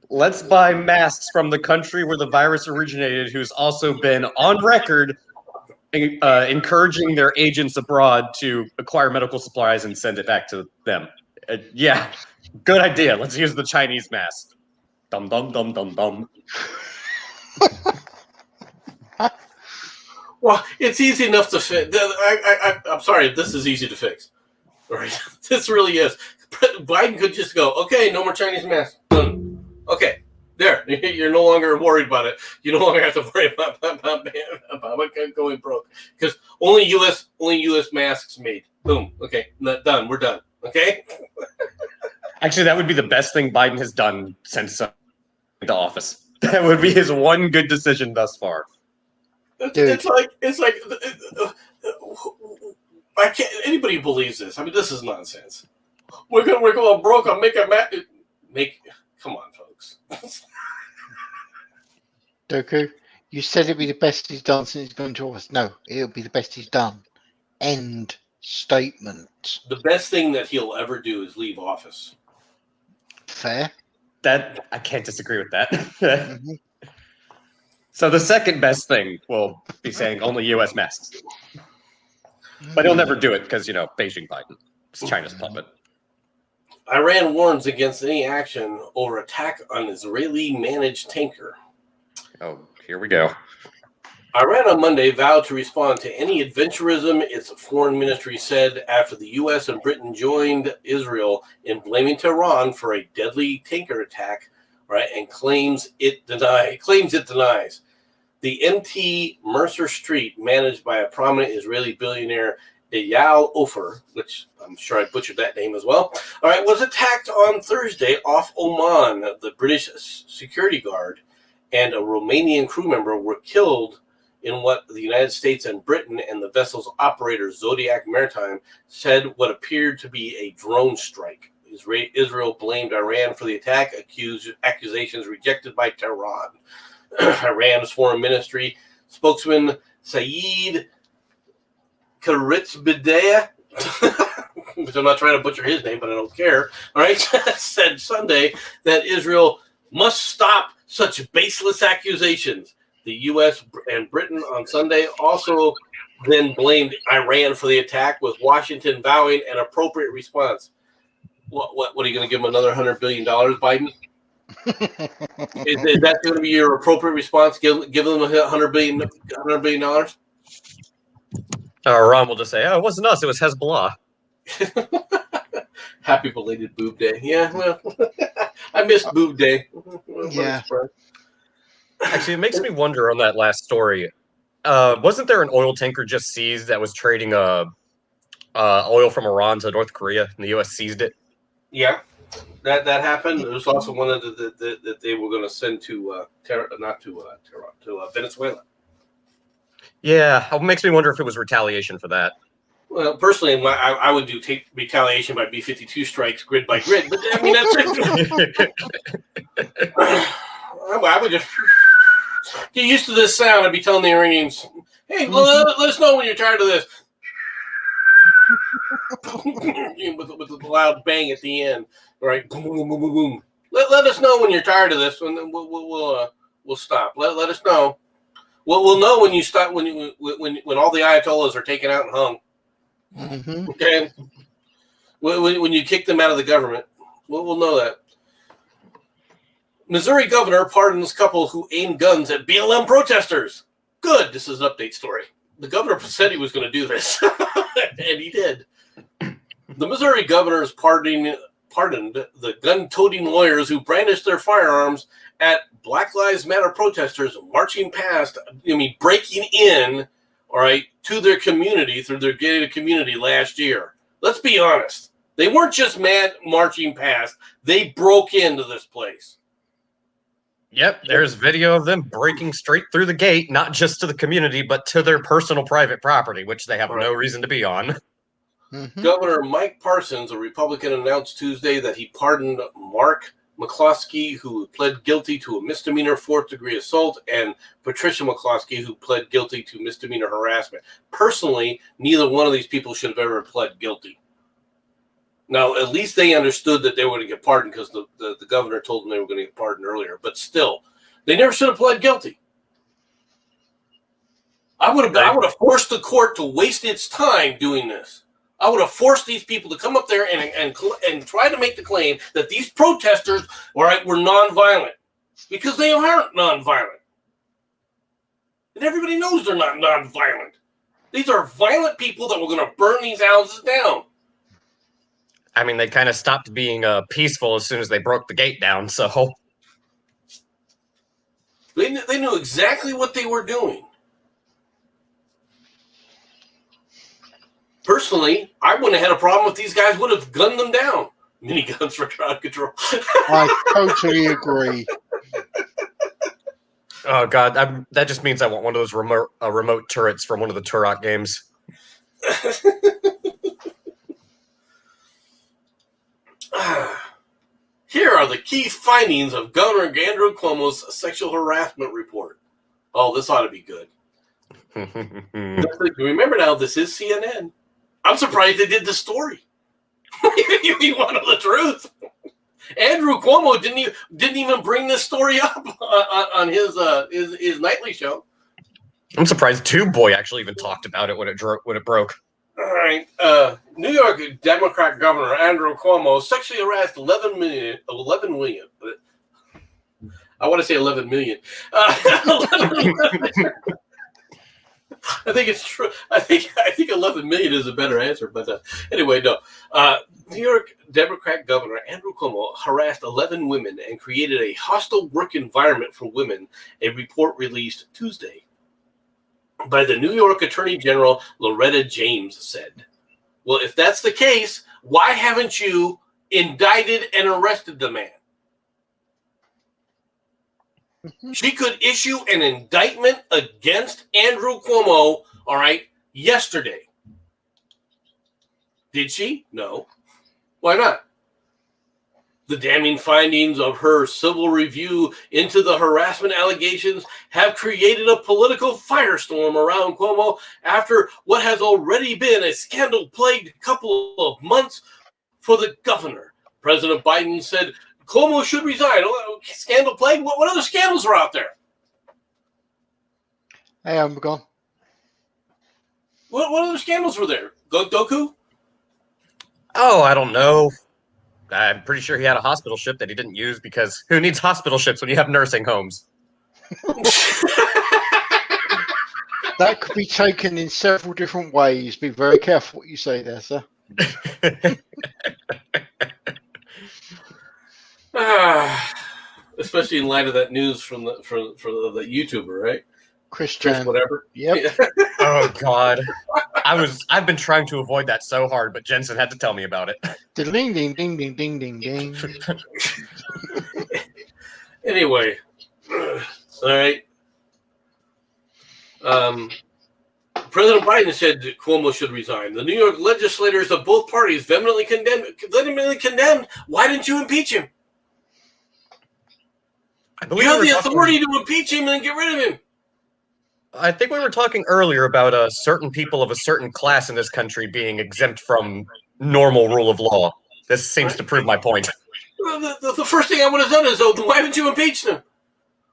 Let's buy masks from the country where the virus originated, who's also been on record encouraging their agents abroad to acquire medical supplies and send it back to them. Yeah, good idea. Let's use the Chinese mask. Dum dum dum dum dum. Well, it's easy enough to fix. I'm sorry, this is easy to fix. All right, this really is. Biden could just go, okay, no more Chinese masks. Done. Okay, there. You're no longer worried about it. You no longer have to worry about going broke because only U.S. masks made. Boom. Okay, done. We're done. Okay. Actually, that would be the best thing Biden has done since into office. That would be his one good decision thus far. It's like I can't. Anybody believes this? I mean, this is nonsense. We're going broke. I'll make a Come on, folks. Doku, you said it'd be the best he's done since he's gone to office. No, it'll be the best he's done. End statement. The best thing that he'll ever do is leave office. Fair. That I can't disagree with that. Mm-hmm. So the second best thing will be saying only U.S. masks. But he'll never do it because, Beijing Biden. It's China's puppet. Iran warns against any action over attack on Israeli-managed tanker. Oh, here we go. Iran on Monday vowed to respond to any adventurism, its foreign ministry said, after the U.S. and Britain joined Israel in blaming Tehran for a deadly tanker attack, right? And claims it denies. The MT Mercer Street, managed by a prominent Israeli billionaire, Eyal Ofer, which I'm sure I butchered that name as well, all right, was attacked on Thursday off Oman. The British security guard and a Romanian crew member were killed in what the United States and Britain and the vessel's operator, Zodiac Maritime, said what appeared to be a drone strike. Israel blamed Iran for the attack, accusations rejected by Tehran. Iran's foreign ministry spokesman Saeed Karitzbedea, which I'm not trying to butcher his name, but I don't care, all right, said Sunday that Israel must stop such baseless accusations. The U.S. and Britain on Sunday also then blamed Iran for the attack, with Washington vowing an appropriate response. What are you going to give them another $100 billion, Biden? Is that going to be your appropriate response? Give them $100 billion? Iran will just say, "Oh, it wasn't us; it was Hezbollah." Happy belated boob day. Yeah, well, I missed boob day. Yeah. Actually, it makes me wonder on that last story. Wasn't there an oil tanker just seized that was trading oil from Iran to North Korea, and the U.S. seized it? Yeah, that happened. There was also one that they were going to send to Venezuela. Yeah, it makes me wonder if it was retaliation for that. Well, personally, I would take retaliation by B-52 strikes grid by grid, but I mean that's it. I would just get used to this sound. I'd be telling the Iranians, "Hey, let us know when you're tired of this." with the loud bang at the end, right? Boom, boom, boom, boom, boom. Let us know when you're tired of this, and then we'll stop. Let us know. We'll know when you stop when all the Ayatollahs are taken out and hung. Mm-hmm. Okay. When you kick them out of the government, we'll know that. Missouri governor pardons couple who aimed guns at BLM protesters. Good. This is an update story. The governor said he was going to do this, and he did. The Missouri governor is pardoned the gun-toting lawyers who brandished their firearms at Black Lives Matter protesters breaking in, all right, to their community through their gated community last year. Let's be honest. They weren't just mad marching past. They broke into this place. Yep, there's video of them breaking straight through the gate, not just to the community, but to their personal private property, which they have no reason to be on. Mm-hmm. Governor Mike Parsons, a Republican, announced Tuesday that he pardoned Mark McCloskey, who pled guilty to a misdemeanor fourth-degree assault, and Patricia McCloskey, who pled guilty to misdemeanor harassment. Personally, neither one of these people should have ever pled guilty. Now, at least they understood that they were going to get pardoned because the governor told them they were going to get pardoned earlier. But still, they never should have pled guilty. I would have forced the court to waste its time doing this. I would have forced these people to come up there and try to make the claim that these protesters, all right, were nonviolent, because they aren't nonviolent, and everybody knows they're not nonviolent. These are violent people that were going to burn these houses down. I mean, they kind of stopped being peaceful as soon as they broke the gate down, so... They knew exactly what they were doing. Personally, I wouldn't have had a problem if these guys would have gunned them down. Miniguns for crowd control. I totally agree. Oh, God, that just means I want one of those remote turrets from one of the Turok games. Here are the key findings of Governor Andrew Cuomo's sexual harassment report. Oh, this ought to be good. Remember now, this is CNN. I'm surprised they did the story. You want to know the truth? Andrew Cuomo didn't even bring this story up on his nightly show. I'm surprised Tube Boy actually even talked about it when it broke. All right. New York Democrat Governor Andrew Cuomo sexually harassed 11 million. I want to say 11 million. 11 million. I think it's true. I think 11 million is a better answer. But anyway, no. New York Democrat Governor Andrew Cuomo harassed 11 women and created a hostile work environment for women, a report released Tuesday by the New York Attorney General Loretta James said. Well, if that's the case, why haven't you indicted and arrested the man? She could issue an indictment against Andrew Cuomo, all right, yesterday. Did she? No. Why not? The damning findings of her civil review into the harassment allegations have created a political firestorm around Cuomo after what has already been a scandal-plagued couple of months for the governor. President Biden said Cuomo should resign. Scandal-plagued? What other scandals are out there? Hey, I'm gone. What other scandals were there? Goku? Oh, I don't know. I'm pretty sure he had a hospital ship that he didn't use because who needs hospital ships when you have nursing homes? That could be taken in several different ways. Be very careful what you say there, sir. Especially in light of that news from the YouTuber, right? Chris whatever. Yep. Oh God, I've been trying to avoid that so hard, but Jensen had to tell me about it. Ding ding ding ding ding ding ding. Anyway, all right. President Biden said that Cuomo should resign. The New York legislators of both parties vehemently condemned. Why didn't you impeach him? You have the authority to impeach him and get rid of him. I think we were talking earlier about certain people of a certain class in this country being exempt from normal rule of law. This seems to prove my point. The first thing I would have done is, why haven't you impeached him?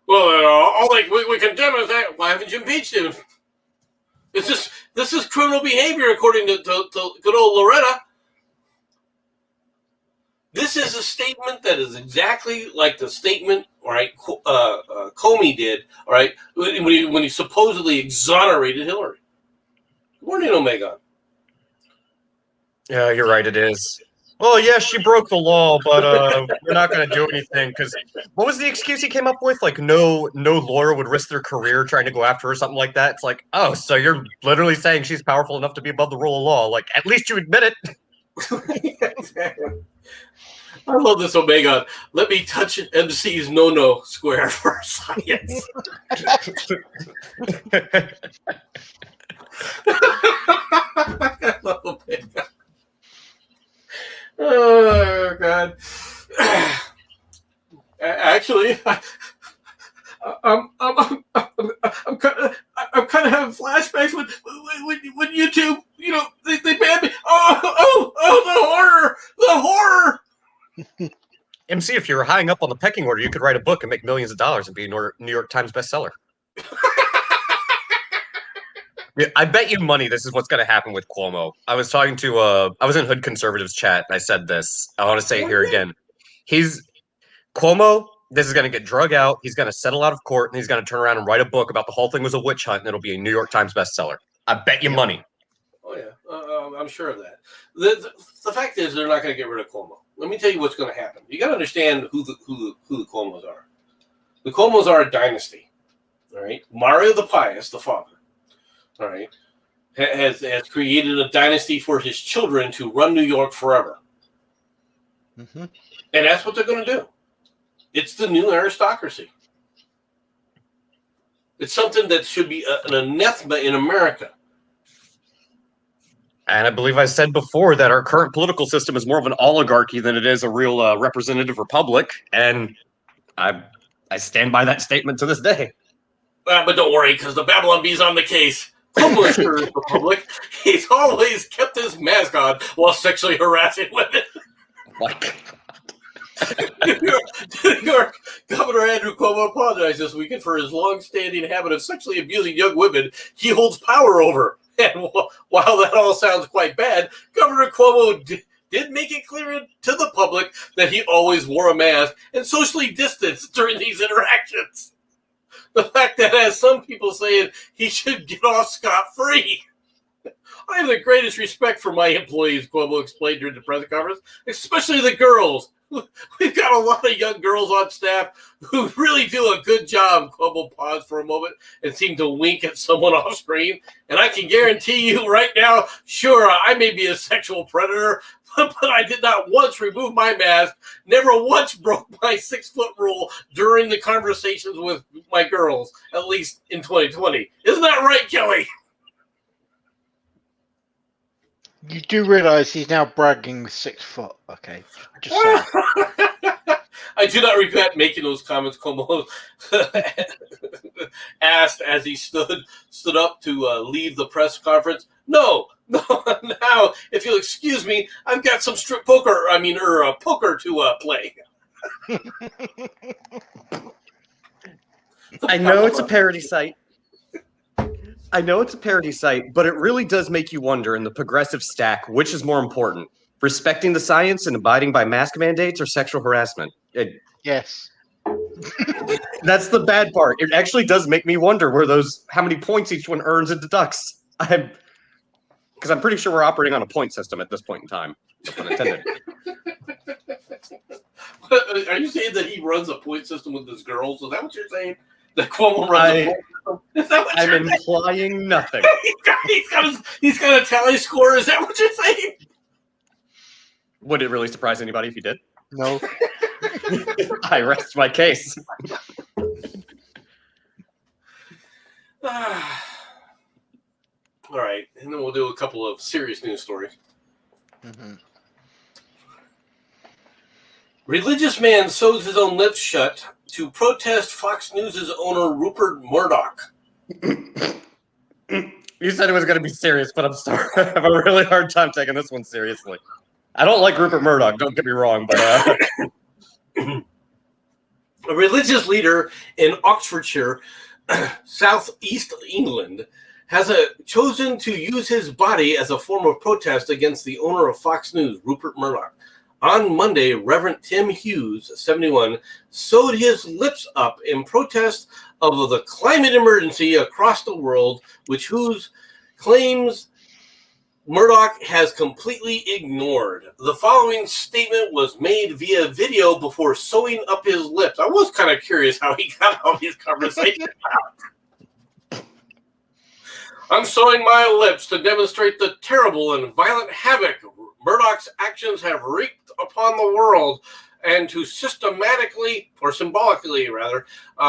Well, all we condemn is that. Why haven't you impeached him? This is criminal behavior, according to good old Loretta. This is a statement that is exactly like the statement, all right, Comey did, all right, when he supposedly exonerated Hillary. Good morning, Omega. Yeah, you're right. It is. Well, yeah, she broke the law, but we're not going to do anything because what was the excuse he came up with? Like, no lawyer would risk their career trying to go after her, something like that. It's like, oh, so you're literally saying she's powerful enough to be above the rule of law? Like, at least you admit it. I love this, Omega. Let me touch MC's no square for science. I love Omega. Oh God! Actually, I'm kind of having flashbacks when YouTube, they banned me. Oh, the horror! MC, if you were high up on the pecking order, you could write a book and make millions of dollars and be a New York Times bestseller. Yeah, I bet you money this is what's going to happen with Cuomo. I was talking to I was in Hood Conservatives chat and I said this. I want to say it here again. Cuomo, this is going to get drug out. He's going to settle out of court and he's going to turn around and write a book about the whole thing was a witch hunt and it'll be a New York Times bestseller. I bet you money. Oh yeah, I'm sure of that. The fact is they're not going to get rid of Cuomo. Let me tell you what's going to happen. You got to understand who the Cuomos are. The Cuomos are a dynasty. All right, Mario the Pious, the father. All right, has created a dynasty for his children to run New York forever. Mm-hmm. And that's what they're going to do. It's the new aristocracy. It's something that should be an anathema in America. And I believe I said before that our current political system is more of an oligarchy than it is a real representative republic. And I stand by that statement to this day. But don't worry, because the Babylon Bee's on the case. Cuomo assures the public he's always kept his mask on while sexually harassing women. Like, New York Governor Andrew Cuomo apologized this weekend for his long-standing habit of sexually abusing young women he holds power over. And while that all sounds quite bad, Governor Cuomo did make it clear to the public that he always wore a mask and socially distanced during these interactions. The fact that has some people saying he should get off scot-free. I have the greatest respect for my employees, Cuomo explained during the press conference, especially the girls. We've got a lot of young girls on staff who really do a good job. Cuomo paused for a moment and seemed to wink at someone off screen. And I can guarantee you right now, sure, I may be a sexual predator, but I did not once remove my mask, never once broke my 6-foot rule during the conversations with my girls, at least in 2020. Isn't that right, Kelly? You do realize he's now bragging with 6 foot, okay? Just saying. I do not regret making those comments, Cuomo asked as he stood up to leave the press conference. No. Now, if you'll excuse me, I've got some poker to play. I know it's a parody site. But it really does make you wonder in the progressive stack, which is more important, respecting the science and abiding by mask mandates or sexual harassment? Yes. That's the bad part. It actually does make me wonder how many points each one earns and deducts. Because I'm pretty sure we're operating on a point system at this point in time. No pun intended. Are you saying that he runs a point system with his girls? Is that what you're saying? That Cuomo runs a point system? Is that what I'm implying nothing. he's got a tally score. Is that what you're saying? Would it really surprise anybody if he did? No. I rest my case. All right, and then we'll do a couple of serious news stories. Mm-hmm. Religious man sews his own lips shut to protest Fox News' owner Rupert Murdoch. You said it was going to be serious, but I'm sorry. I have a really hard time taking this one seriously. I don't like Rupert Murdoch, don't get me wrong, but... A religious leader in Oxfordshire, southeast England, has chosen to use his body as a form of protest against the owner of Fox News, Rupert Murdoch. On Monday, Reverend Tim Hughes, 71, sewed his lips up in protest of the climate emergency across the world, which Hughes claims Murdoch has completely ignored. The following statement was made via video before sewing up his lips. I was kind of curious how he got all these conversations out. I'm sewing my lips to demonstrate the terrible and violent havoc Murdoch's actions have wreaked upon the world, and to systematically, or symbolically rather,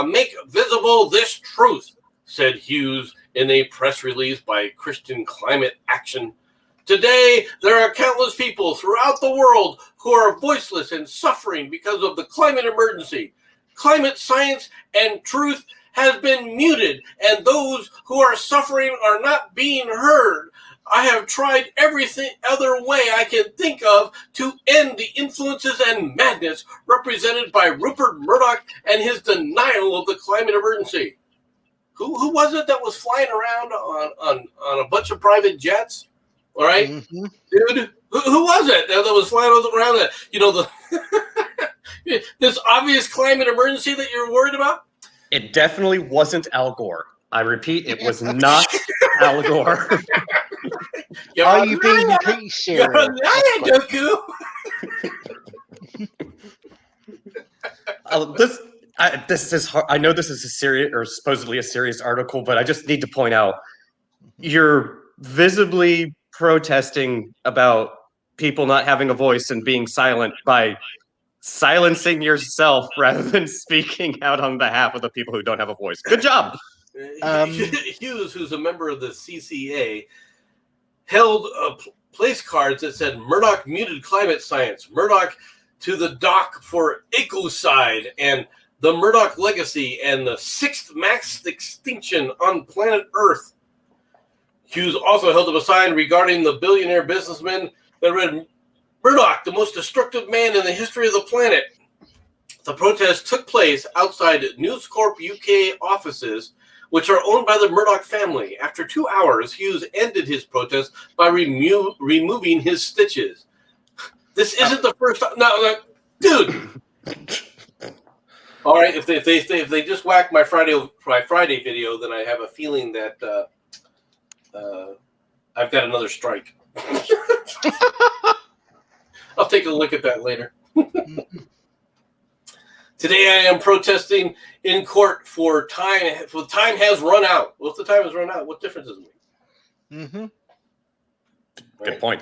make visible this truth, said Hughes in a press release by Christian Climate Action. Today, there are countless people throughout the world who are voiceless and suffering because of the climate emergency. Climate science and truth has been muted, and those who are suffering are not being heard. I have tried everything other way I can think of to end the influences and madness represented by Rupert Murdoch and his denial of the climate emergency. Who was it that was flying around on a bunch of private jets? All right, dude, who was it that was flying around that? You know, the this obvious climate emergency that you're worried about? It definitely wasn't Al Gore. I repeat, it was not Al Gore. Are you being completely serious? This is hard. I know this is a serious or supposedly a serious article, but I just need to point out you're visibly protesting about people not having a voice and being silent by silencing yourself rather than speaking out on behalf of the people who don't have a voice. Good job. Hughes, who's a member of the CCA, held place cards that said Murdoch muted climate science, Murdoch to the dock for ecocide, and the Murdoch legacy, and the sixth mass extinction on planet Earth. Hughes also held up a sign regarding the billionaire businessman that read, Murdoch, the most destructive man in the history of the planet. The protest took place outside News Corp UK offices, which are owned by the Murdoch family. After 2 hours, Hughes ended his protest by removing his stitches. This isn't the first time. No, dude. All right, if they just whack my Friday video, then I have a feeling that I've got another strike. I'll take a look at that later. Today I am protesting in court for time. For time has run out. Well, if the time has run out, what difference does it make? Mm-hmm. Good point.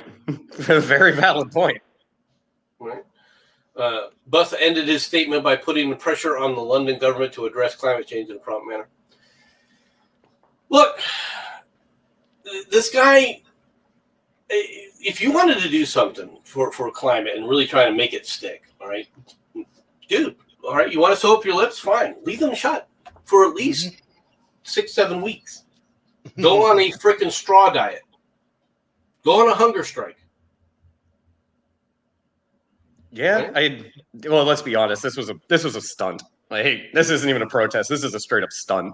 Very valid point. Right. Buss ended his statement by putting pressure on the London government to address climate change in a prompt manner. Look, this guy, if you wanted to do something for climate and really try to make it stick, all right, dude, all right, you want to sew up your lips? Fine. Leave them shut for at least 6-7 weeks. Go on a freaking straw diet. Go on a hunger strike. Yeah, right? Well, let's be honest. This was a stunt. Like, this isn't even a protest. This is a straight up stunt.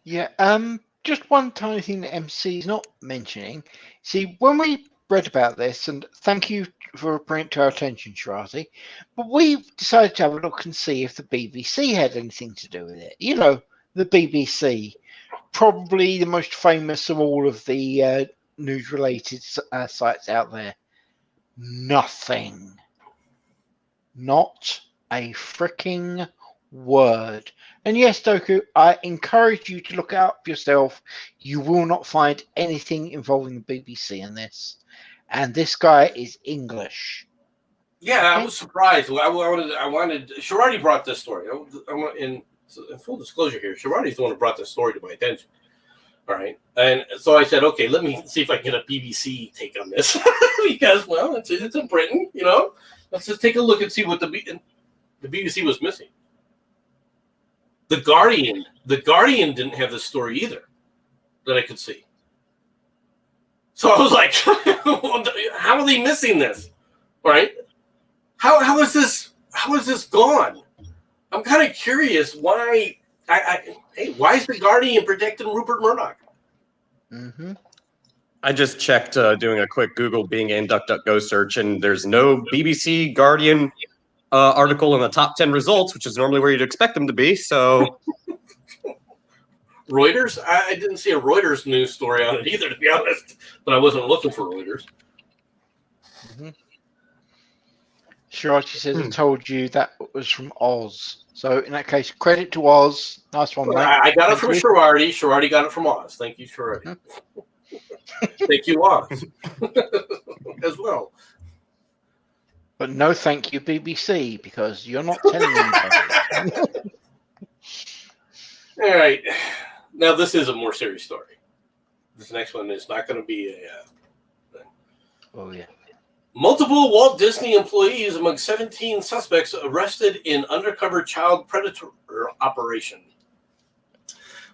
Yeah. Just one tiny thing that MC is not mentioning. See, when we read about this, and thank you for bringing it to our attention, Shirazi, but we decided to have a look and see if the BBC had anything to do with it. You know, the BBC, probably the most famous of all of the news-related sites out there. Nothing. Not a freaking word. And yes, Doku, I encourage you to look it up yourself. You will not find anything involving the BBC in this. And this guy is English. Yeah, okay. I was surprised. I wanted. Shirati brought this story. In full disclosure here, Shirati's the one who brought this story to my attention. All right, and so I said, okay, let me see if I can get a BBC take on this because, well, it's in Britain, you know. Let's just take a look and see what the BBC was missing. The Guardian didn't have this story either that I could see. So I was like, how are they missing this? All right. How is this gone? I'm kind of curious why. Hey, why is the Guardian protecting Rupert Murdoch? Mm-hmm. I just checked doing a quick Google Bing and DuckDuckGo search, and there's no BBC Guardian article in the top 10 results, which is normally where you'd expect them to be. So Reuters? I didn't see a Reuters news story on it either, to be honest. But I wasn't looking for Reuters. Mm-hmm. Shirachi says, I told you that was from Oz. So in that case, credit to Oz. Nice one, mate. I got it from Thank you. Shirardi. Shirardi got it from Oz. Thank you, Shirardi. Thank you, Oz. As well. But no thank you, BBC, because you're not telling anybody. All right. Now, this is a more serious story. This next one is not going to be a... Oh, yeah. Multiple Walt Disney employees among 17 suspects arrested in undercover child predator operation.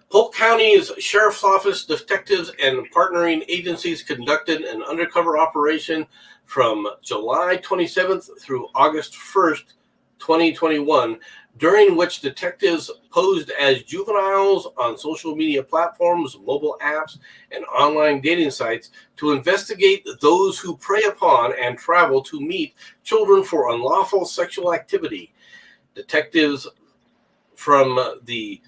Polk County's Sheriff's Office detectives and partnering agencies conducted an undercover operation from July 27th through August 1st, 2021, during which detectives posed as juveniles on social media platforms, mobile apps, and online dating sites to investigate those who prey upon and travel to meet children for unlawful sexual activity. Detectives from the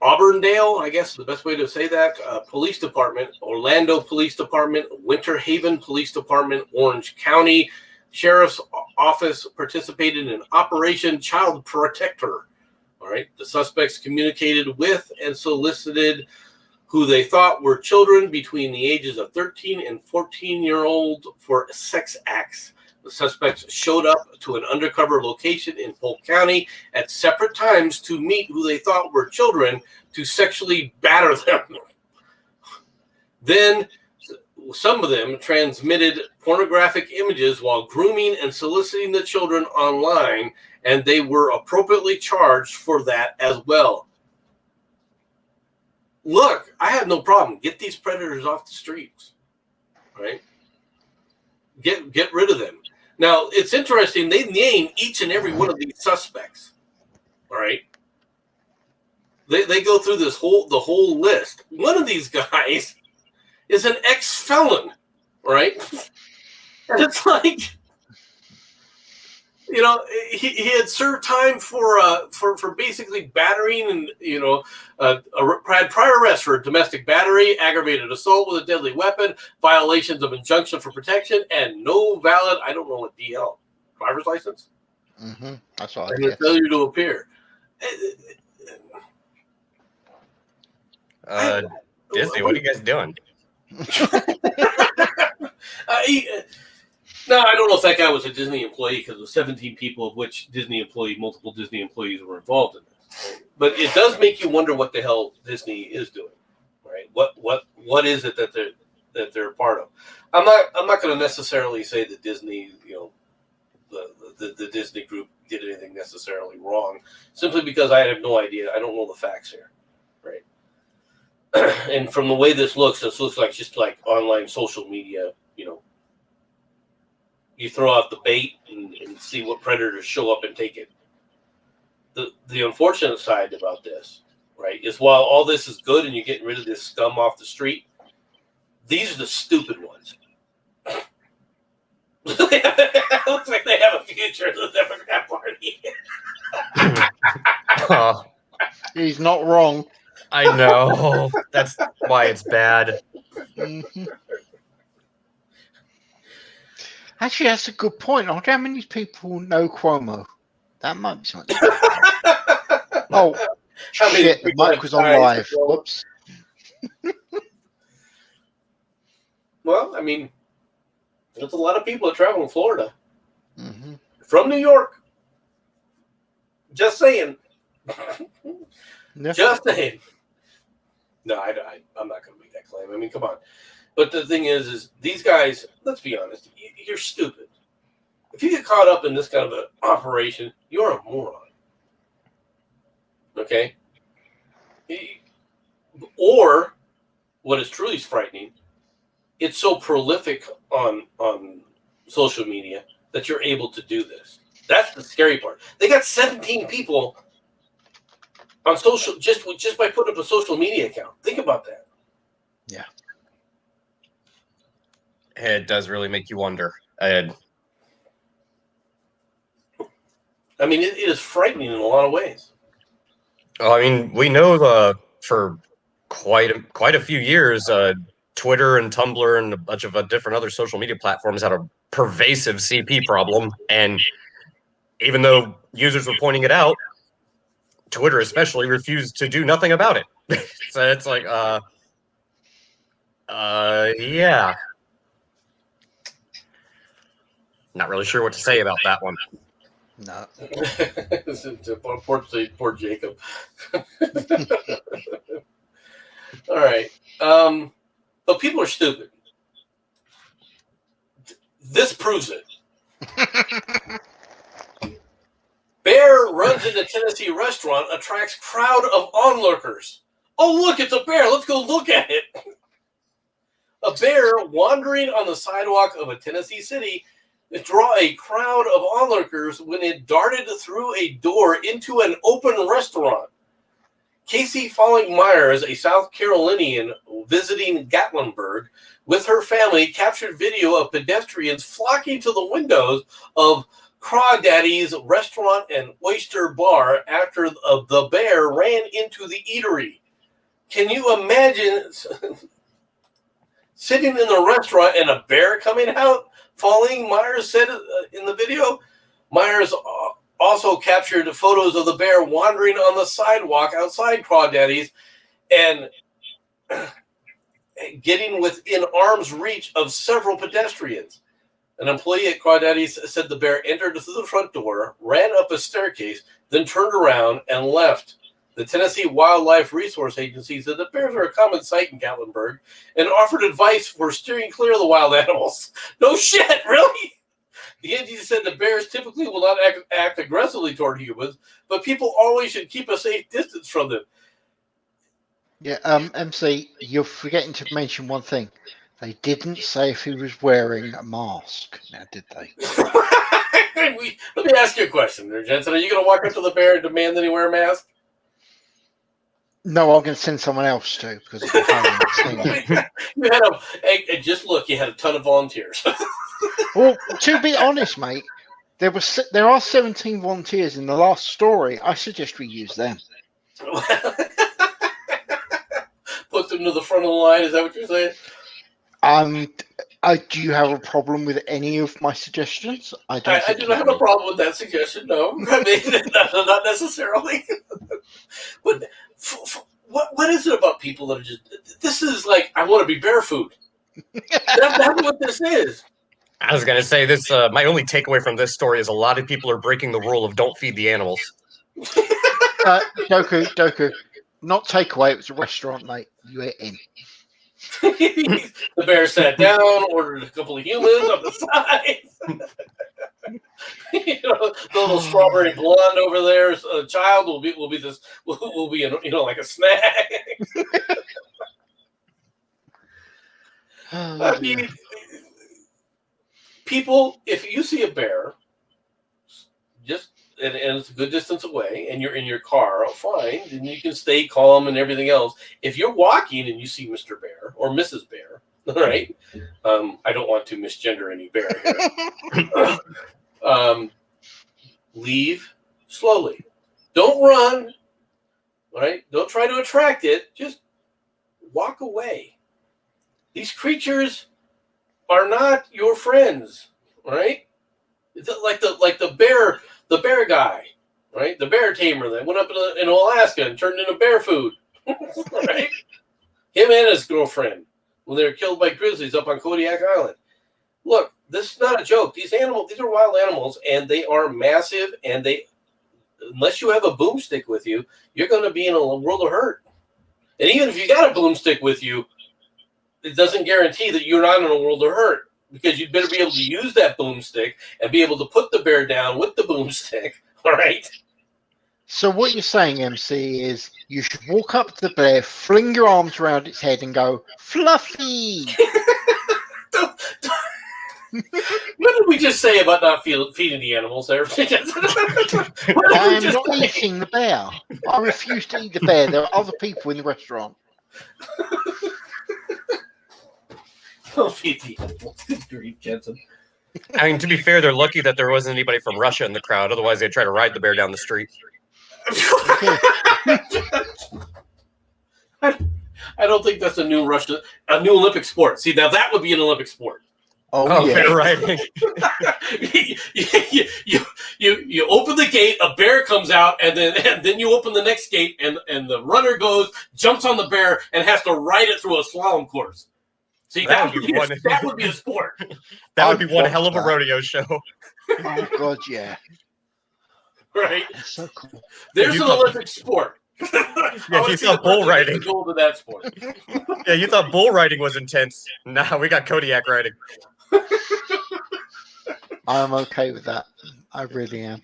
Auburndale, I guess the best way to say that, Police Department, Orlando Police Department, Winter Haven Police Department, Orange County Sheriff's Office participated in Operation Child Protector. All right. The suspects communicated with and solicited who they thought were children between the ages of 13 and 14-year-old for sex acts. The suspects showed up to an undercover location in Polk County at separate times to meet who they thought were children to sexually batter them. Then some of them transmitted pornographic images while grooming and soliciting the children online, and they were appropriately charged for that as well. Look, I have no problem. Get these predators off the streets, right? Get rid of them. Now, it's interesting. They name each and every one of these suspects, all right? They go through the whole list. One of these guys is an ex-felon, right? And it's like, you know, he had served time for basically battering and, had prior arrests for domestic battery, aggravated assault with a deadly weapon, violations of injunction for protection, and no valid, I don't know what DL, driver's license? Mm-hmm. That's all I And guess. a failure to appear. Disney, what are you guys doing? No, I don't know if that guy was a Disney employee because it was 17 people, of which multiple Disney employees were involved in this. Right? But it does make you wonder what the hell Disney is doing, right? What is it that they're a part of? I'm not going to necessarily say that Disney, the Disney group did anything necessarily wrong, simply because I have no idea. I don't know the facts here, right? And from the way this looks like just like online social media, you throw out the bait and see what predators show up and take it. The unfortunate side about this, right, is while all this is good and you're getting rid of this scum off the street, these are the stupid ones. It looks like they have a future in the Democrat Party. He's not wrong. I know. That's why it's bad. Mm-hmm. Actually, that's a good point. I wonder how many people know Cuomo. That might be something. Oh, shit. The mic was on live. Whoops. Well, I mean, there's a lot of people that travel in Florida. Mm-hmm. From New York. Just saying. Yeah. Just saying. No, I'm not going to make that claim. I mean, come on. But the thing is these guys, let's be honest, you're stupid. If you get caught up in this kind of an operation, you're a moron. Okay? Or, what is truly frightening, it's so prolific on social media that you're able to do this. That's the scary part. They got 17 people on social just by putting up a social media account. Think about that. Yeah. It does really make you wonder. And I mean, it is frightening in a lot of ways. I mean, we know for quite a few years, Twitter and Tumblr and a bunch of different other social media platforms had a pervasive CP problem, and even though users were pointing it out, Twitter especially refused to do nothing about it. So it's like, yeah. Not really sure what to say about that one. No. Poor Jacob. All right. But people are stupid. This proves it. Bear runs into Tennessee restaurant, attracts crowd of onlookers. Oh, look, it's a bear. Let's go look at it. A bear wandering on the sidewalk of a Tennessee city draw a crowd of onlookers when it darted through a door into an open restaurant. Casey Falling Myers, a South Carolinian visiting Gatlinburg with her family, captured video of pedestrians flocking to the windows of Crawdaddy's restaurant and oyster bar after the bear ran into the eatery. Can you imagine sitting in the restaurant and a bear coming out? Falling, Myers said in the video. Myers also captured photos of the bear wandering on the sidewalk outside Crawdaddy's and getting within arm's reach of several pedestrians. An employee at Crawdaddy's said the bear entered through the front door, ran up a staircase, then turned around and left. The Tennessee Wildlife Resource Agency said that bears are a common sight in Gatlinburg and offered advice for steering clear of the wild animals. No shit, really? The agency said the bears typically will not act aggressively toward humans, but people always should keep a safe distance from them. Yeah, MC, you're forgetting to mention one thing. They didn't say if he was wearing a mask. Now, did they? Let me ask you a question there, Jensen. Are you going to walk up to the bear and demand that he wear a mask? No, I'm going to send someone else to because it's you had just look. You had a ton of volunteers. Well, to be honest, mate, there are 17 volunteers in the last story. I suggest we use them. Put them to the front of the line. Is that what you're saying? Do you have a problem with any of my suggestions? I do not have a problem with that suggestion. No, I mean not necessarily. But what is it about people that are just? This is like I want to be bear food. That's what this is. I was gonna say this. My only takeaway from this story is a lot of people are breaking the rule of don't feed the animals. Doku, not takeaway. It was a restaurant, mate. You ate in. The bear sat down, ordered a couple of humans on the side. The little strawberry blonde over there, child will be like a snack. I mean, people, if you see a bear, just and it's a good distance away, and you're in your car, fine, and you can stay calm and everything else. If you're walking and you see Mr. Bear or Mrs. Bear, all right, I don't want to misgender any bear here. Leave slowly. Don't run. All right, don't try to attract it. Just walk away. These creatures are not your friends, all right? It's like the bear guy, right? The bear tamer that went up in Alaska and turned into bear food, right? Him and his girlfriend when they were killed by grizzlies up on Kodiak Island. Look, this is not a joke. These are wild animals, and they are massive. And unless you have a boomstick with you, you're going to be in a world of hurt. And even if you got a boomstick with you, it doesn't guarantee that you're not in a world of hurt, because you'd better be able to use that boomstick and be able to put the bear down with the boomstick. All right. So what you're saying, MC, is you should walk up to the bear, fling your arms around its head, and go, "Fluffy." What did we just say about not feeding the animals there? I am not eating the bear. I refuse to eat the bear. There are other people in the restaurant. Don't feed the animals. Good grief, Jensen. I mean, to be fair, they're lucky that there wasn't anybody from Russia in the crowd. Otherwise, they'd try to ride the bear down the street. I don't think that's a new Olympic sport. See, now that would be an Olympic sport. Oh, yeah. bear riding. you open the gate, a bear comes out, and then you open the next gate, and the runner jumps on the bear, and has to ride it through a slalom course. See, that would be a sport. That would be one hell of a rodeo show. Oh God, yeah. Right. That's so cool. There's an Olympic sport. Yeah, you thought bull riding. Go to that sport. Yeah, you thought bull riding was intense. Nah, we got Kodiak riding. I'm okay with that. I really am.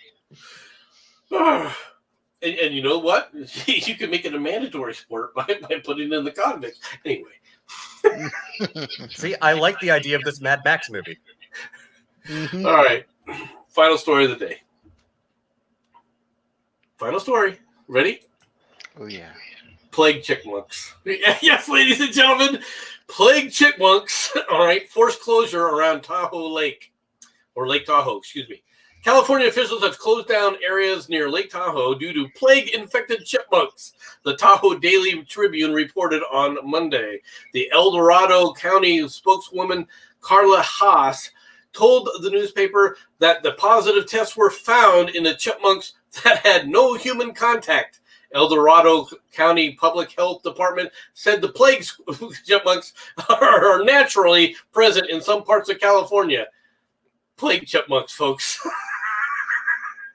And you know what? You can make it a mandatory sport by putting in the convicts. Anyway. See, I like the idea of this Mad Max movie. Mm-hmm. All right. Final story of the day. Final story. Ready? Oh yeah. Plague chipmunks. Yes, ladies and gentlemen. Plague chipmunks. All right. Forced closure around Tahoe Lake. Or Lake Tahoe, excuse me. California officials have closed down areas near Lake Tahoe due to plague-infected chipmunks, the Tahoe Daily Tribune reported on Monday. The El Dorado County spokeswoman, Carla Haas, told the newspaper that the positive tests were found in the chipmunks that had no human contact. El Dorado County Public Health Department said the plague chipmunks are naturally present in some parts of California. Plague chipmunks, folks.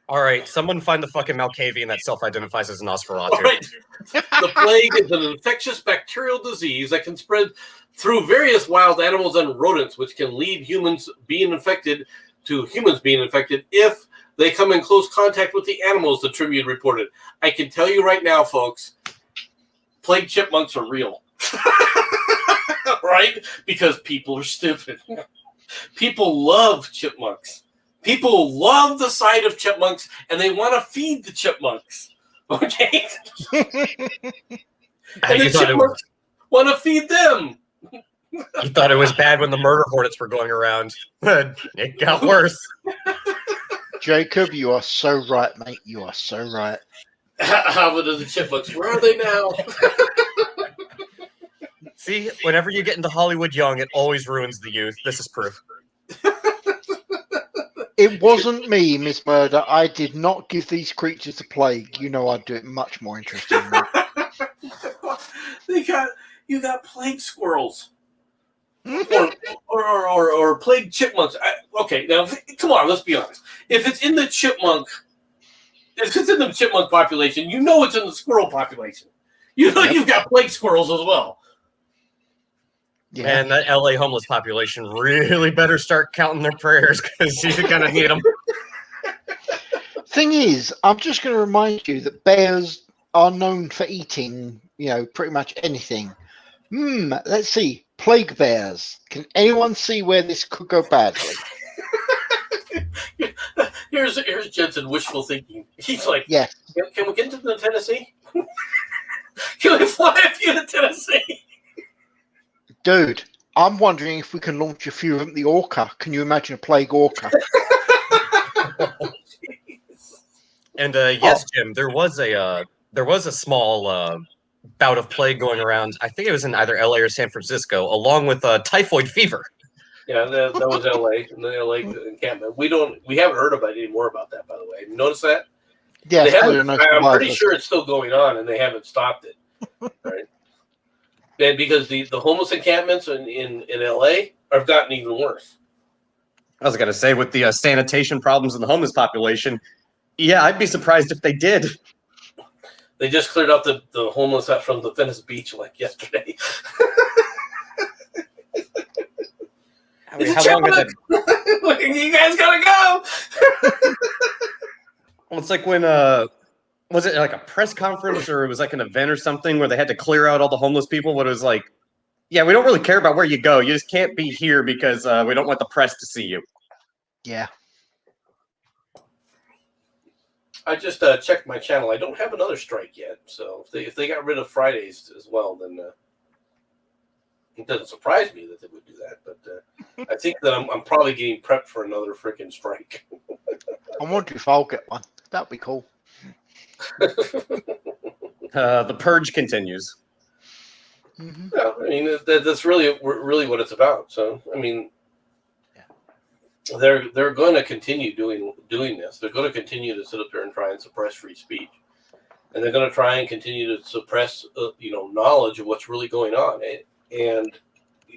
All right, someone find the fucking Malkavian that self-identifies as Nosferatu. All right. The plague is an infectious bacterial disease that can spread through various wild animals and rodents, which can lead humans being infected if they come in close contact with the animals, the Tribune reported. I can tell you right now, folks, plague chipmunks are real. Right? Because people are stupid. People love chipmunks. People love the sight of chipmunks, and they want to feed the chipmunks. Okay? And the chipmunks want to feed them. You thought it was bad when the murder hornets were going around, but it got worse. Jacob, you are so right, mate. You are so right. How about the chipmunks? Where are they now? See, whenever you get into Hollywood young, it always ruins the youth. This is proof. It wasn't me, Miss Murder. I did not give these creatures a plague. You know I'd do it much more interesting than that. You got plague squirrels. or plague chipmunks. Okay, now come on, let's be honest. If it's in the chipmunk population, you know it's in the squirrel population. You know you've got plague squirrels as well. Yeah. And that LA homeless population really better start counting their prayers because you're going to need them. Thing is, I'm just going to remind you that bears are known for eating, pretty much anything. Let's see. Plague bears. Can anyone see where this could go badly? Here's Jensen wishful thinking. He's like, yeah. Can we get to Tennessee? Can we fly up here to Tennessee? Dude, I'm wondering if we can launch a few of the orca. Can you imagine a plague orca? And yes, Jim, there was a small bout of plague going around. I think it was in either LA or San Francisco, along with typhoid fever. Yeah, that was LA, in the LA encampment. We haven't heard about any more about that, by the way. Notice that? Yeah, I'm pretty sure it's still going on, and they haven't stopped it. Right? And because the homeless encampments in LA have gotten even worse. I was going to say, with the sanitation problems in the homeless population, yeah, I'd be surprised if they did. They just cleared up the homeless from the Venice Beach like yesterday. I mean, how long has it? You guys gotta go. Well, it's like when was it like a press conference or it was like an event or something where they had to clear out all the homeless people? But it was like, yeah, we don't really care about where you go. You just can't be here because we don't want the press to see you. Yeah. I just checked my channel. I don't have another strike yet. So if they got rid of Fridays as well, then It doesn't surprise me that they would do that, but I think that I'm probably getting prepped for another freaking strike. I wonder if I'll get one. That'd be cool. The purge continues. Mm-hmm. Yeah, I mean that's really what it's about. So I mean, they're going to continue doing this. They're going to continue to sit up there and try and suppress free speech, and they're going to try and continue to suppress knowledge of what's really going on. And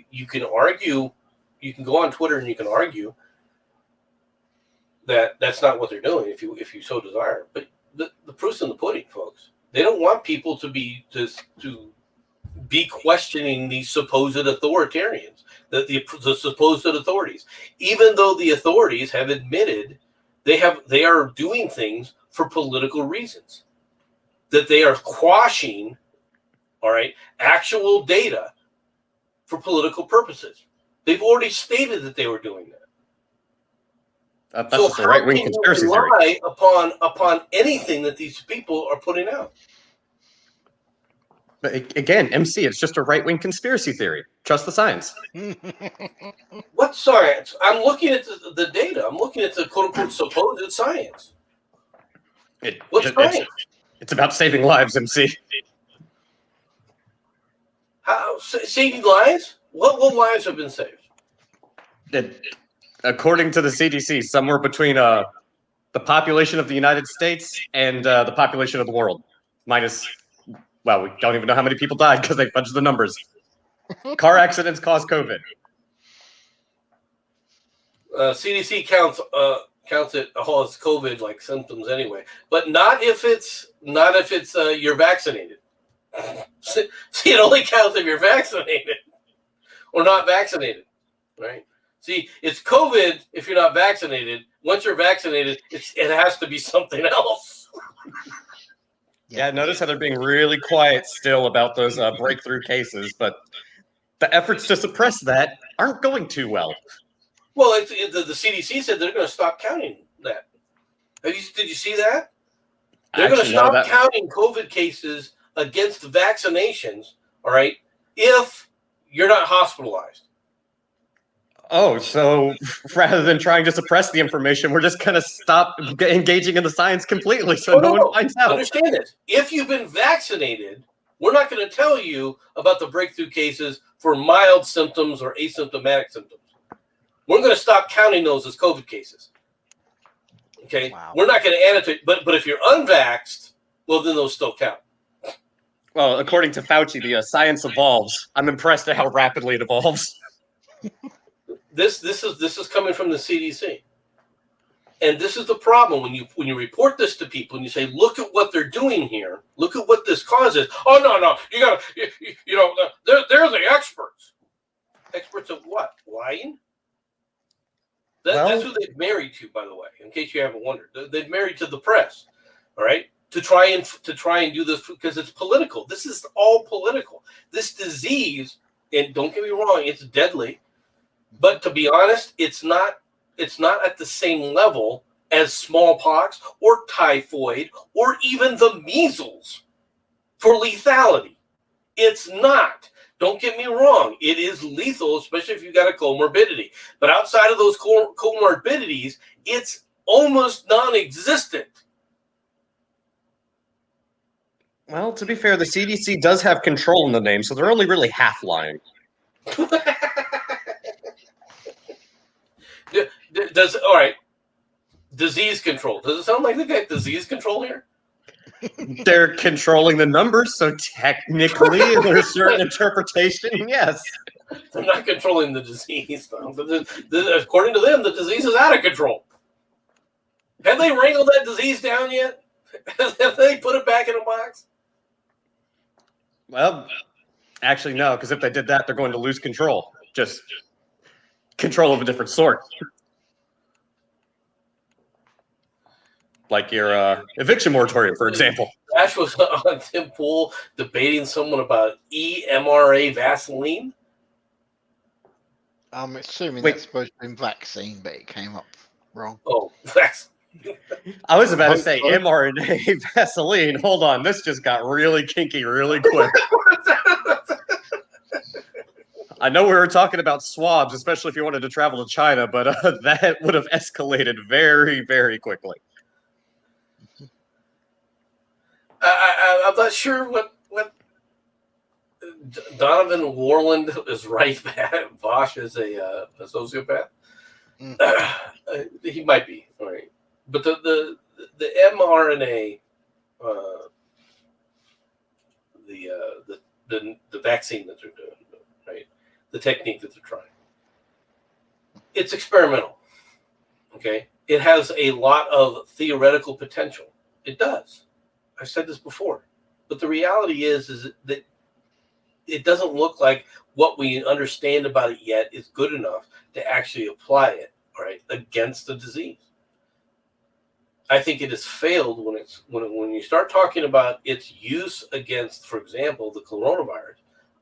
you can argue, you can go on Twitter and you can argue that that's not what they're doing if you so desire. But the proof's in the pudding, folks. They don't want people to be questioning these supposed authoritarians, the supposed authorities, even though the authorities have admitted they are doing things for political reasons, that they are quashing, all right, actual data for political purposes. They've already stated that they were doing that. That's just a right-wing conspiracy theory. Rely upon anything that these people are putting out. But again, MC, it's just a right-wing conspiracy theory. Trust the science. What science? I'm looking at the data. I'm looking at the quote-unquote supposed science. What's science? It's about saving lives, MC. How saving lives? What lives have been saved? According to the CDC, somewhere between the population of the United States and the population of the world, minus. Well, we don't even know how many people died because they fudged the numbers. Car accidents cause COVID. CDC counts it all as COVID like symptoms anyway, but not if it's you're vaccinated. See, it only counts if you're vaccinated or not vaccinated, right? See, it's COVID if you're not vaccinated. Once you're vaccinated, it has to be something else. Yeah, notice how they're being really quiet still about those breakthrough cases, but the efforts to suppress that aren't going too well. Well, the CDC said they're going to stop counting that. Did you see that? They're going to stop counting COVID cases against vaccinations, all right, if you're not hospitalized. Oh, so rather than trying to suppress the information, we're just going to stop engaging in the science completely so no one finds out. Understand this. If you've been vaccinated, we're not going to tell you about the breakthrough cases for mild symptoms or asymptomatic symptoms. We're going to stop counting those as COVID cases. Okay? Wow. We're not going to add it to it. But if you're unvaxxed, well, then those still count. Well, according to Fauci, the science evolves. I'm impressed at how rapidly it evolves. This is coming from the CDC, and this is the problem when you report this to people and you say, look at what they're doing here, look at what this causes. Oh no, they're the experts. Experts of what? Lying. That's who they've married to, by the way. In case you haven't wondered, they've married to the press. All right, to try and do this because it's political. This is all political. This disease, and don't get me wrong, it's deadly. But to be honest, it's not at the same level as smallpox or typhoid or even the measles for lethality. It's not. Don't get me wrong. It is lethal, especially if you've got a comorbidity. But outside of those comorbidities, it's almost non-existent. Well, to be fair, the CDC does have control in the name, so they're only really half lying. All right, disease control. Does it sound like they got disease control here? They're controlling the numbers, so technically, there's certain interpretation. Yes, they're not controlling the disease, though. According to them, the disease is out of control. Have they wrangled that disease down yet? Have they put it back in a box? Well, actually, no, because if they did that, they're going to lose control. Just control of a different sort. Like your eviction moratorium, for example. Ash was on Tim Pool debating someone about eMRA Vaseline. I'm assuming that's supposed to be vaccine, but it came up wrong. Oh, vaccine. I was about to say mRNA Vaseline. Hold on, this just got really kinky really quick. I know we were talking about swabs, especially if you wanted to travel to China, but that would have escalated very, very quickly. I'm not sure what Donovan Warland is right that Bosch is a sociopath. He might be, all right, but the mRNA, the vaccine that they're doing, right, the technique that they're trying, it's experimental. Okay, it has a lot of theoretical potential. It does. I've said this before, but the reality is that it doesn't look like what we understand about it yet is good enough to actually apply it, right, against the disease. I think it has failed when you start talking about its use against, for example, the coronavirus.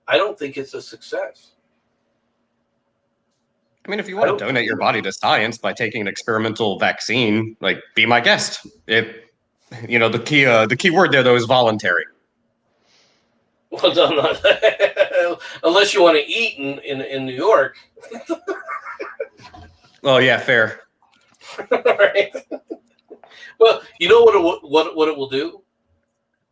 I don't think it's a success. I mean, if you want to donate your body to science by taking an experimental vaccine, like, be my guest. The key word there though is voluntary. Well, no. Unless you want to eat in New York. Oh yeah, fair. Right. Well, you know what it will do?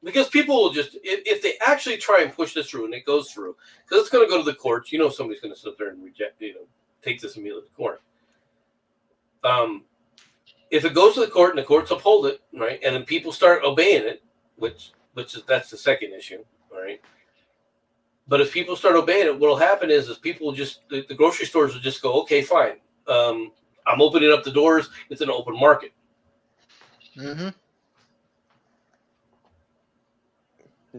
Because people will just, if they actually try and push this through and it goes through, because it's going to go to the courts, somebody's going to sit there and reject, take this immediately to court. If it goes to the court and the courts uphold it, right, and then people start obeying it, that's the second issue, all right. But if people start obeying it, what will happen is people will just, the grocery stores will just go, okay, fine. I'm opening up the doors. It's an open market. Mm-hmm.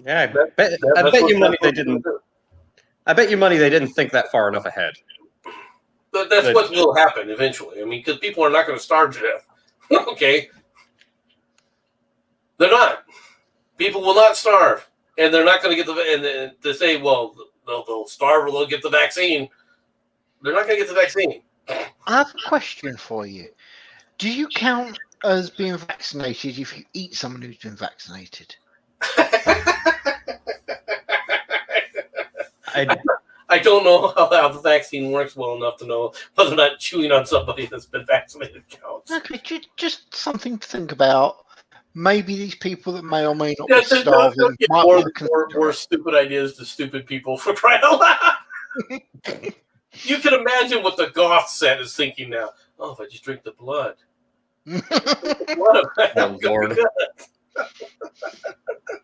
Yeah, I bet you money they didn't think that far enough ahead. But that's what will happen eventually. I mean, because people are not going to starve to death. Okay, they're not. People will not starve, and they're not going to get and to say, well, they'll starve or they'll get the vaccine. They're not going to get the vaccine. I have a question for you. Do you count as being vaccinated if you eat someone who's been vaccinated? I don't know how the vaccine works well enough to know whether or not chewing on somebody that's been vaccinated counts. Okay, just something to think about. Maybe these people that may or may not be starving might want to consider more stupid ideas to stupid people, for crying out loud. You can imagine what the goth set is thinking now. Oh, if I just drink the blood. Oh, Lord.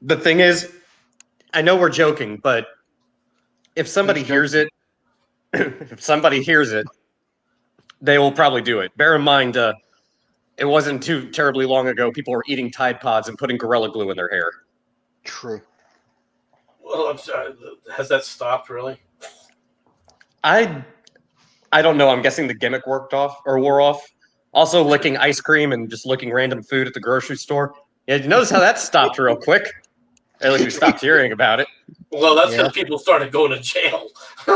The thing is, I know we're joking, but if somebody hears it, they will probably do it. Bear in mind, it wasn't too terribly long ago people were eating Tide Pods and putting Gorilla Glue in their hair. True. Well, I'm sorry. Has that stopped, really? I don't know. I'm guessing the gimmick wore off. Also, licking ice cream and just licking random food at the grocery store. Yeah, you notice how that stopped real quick? At least we stopped hearing about it. Well, that's because people started going to jail.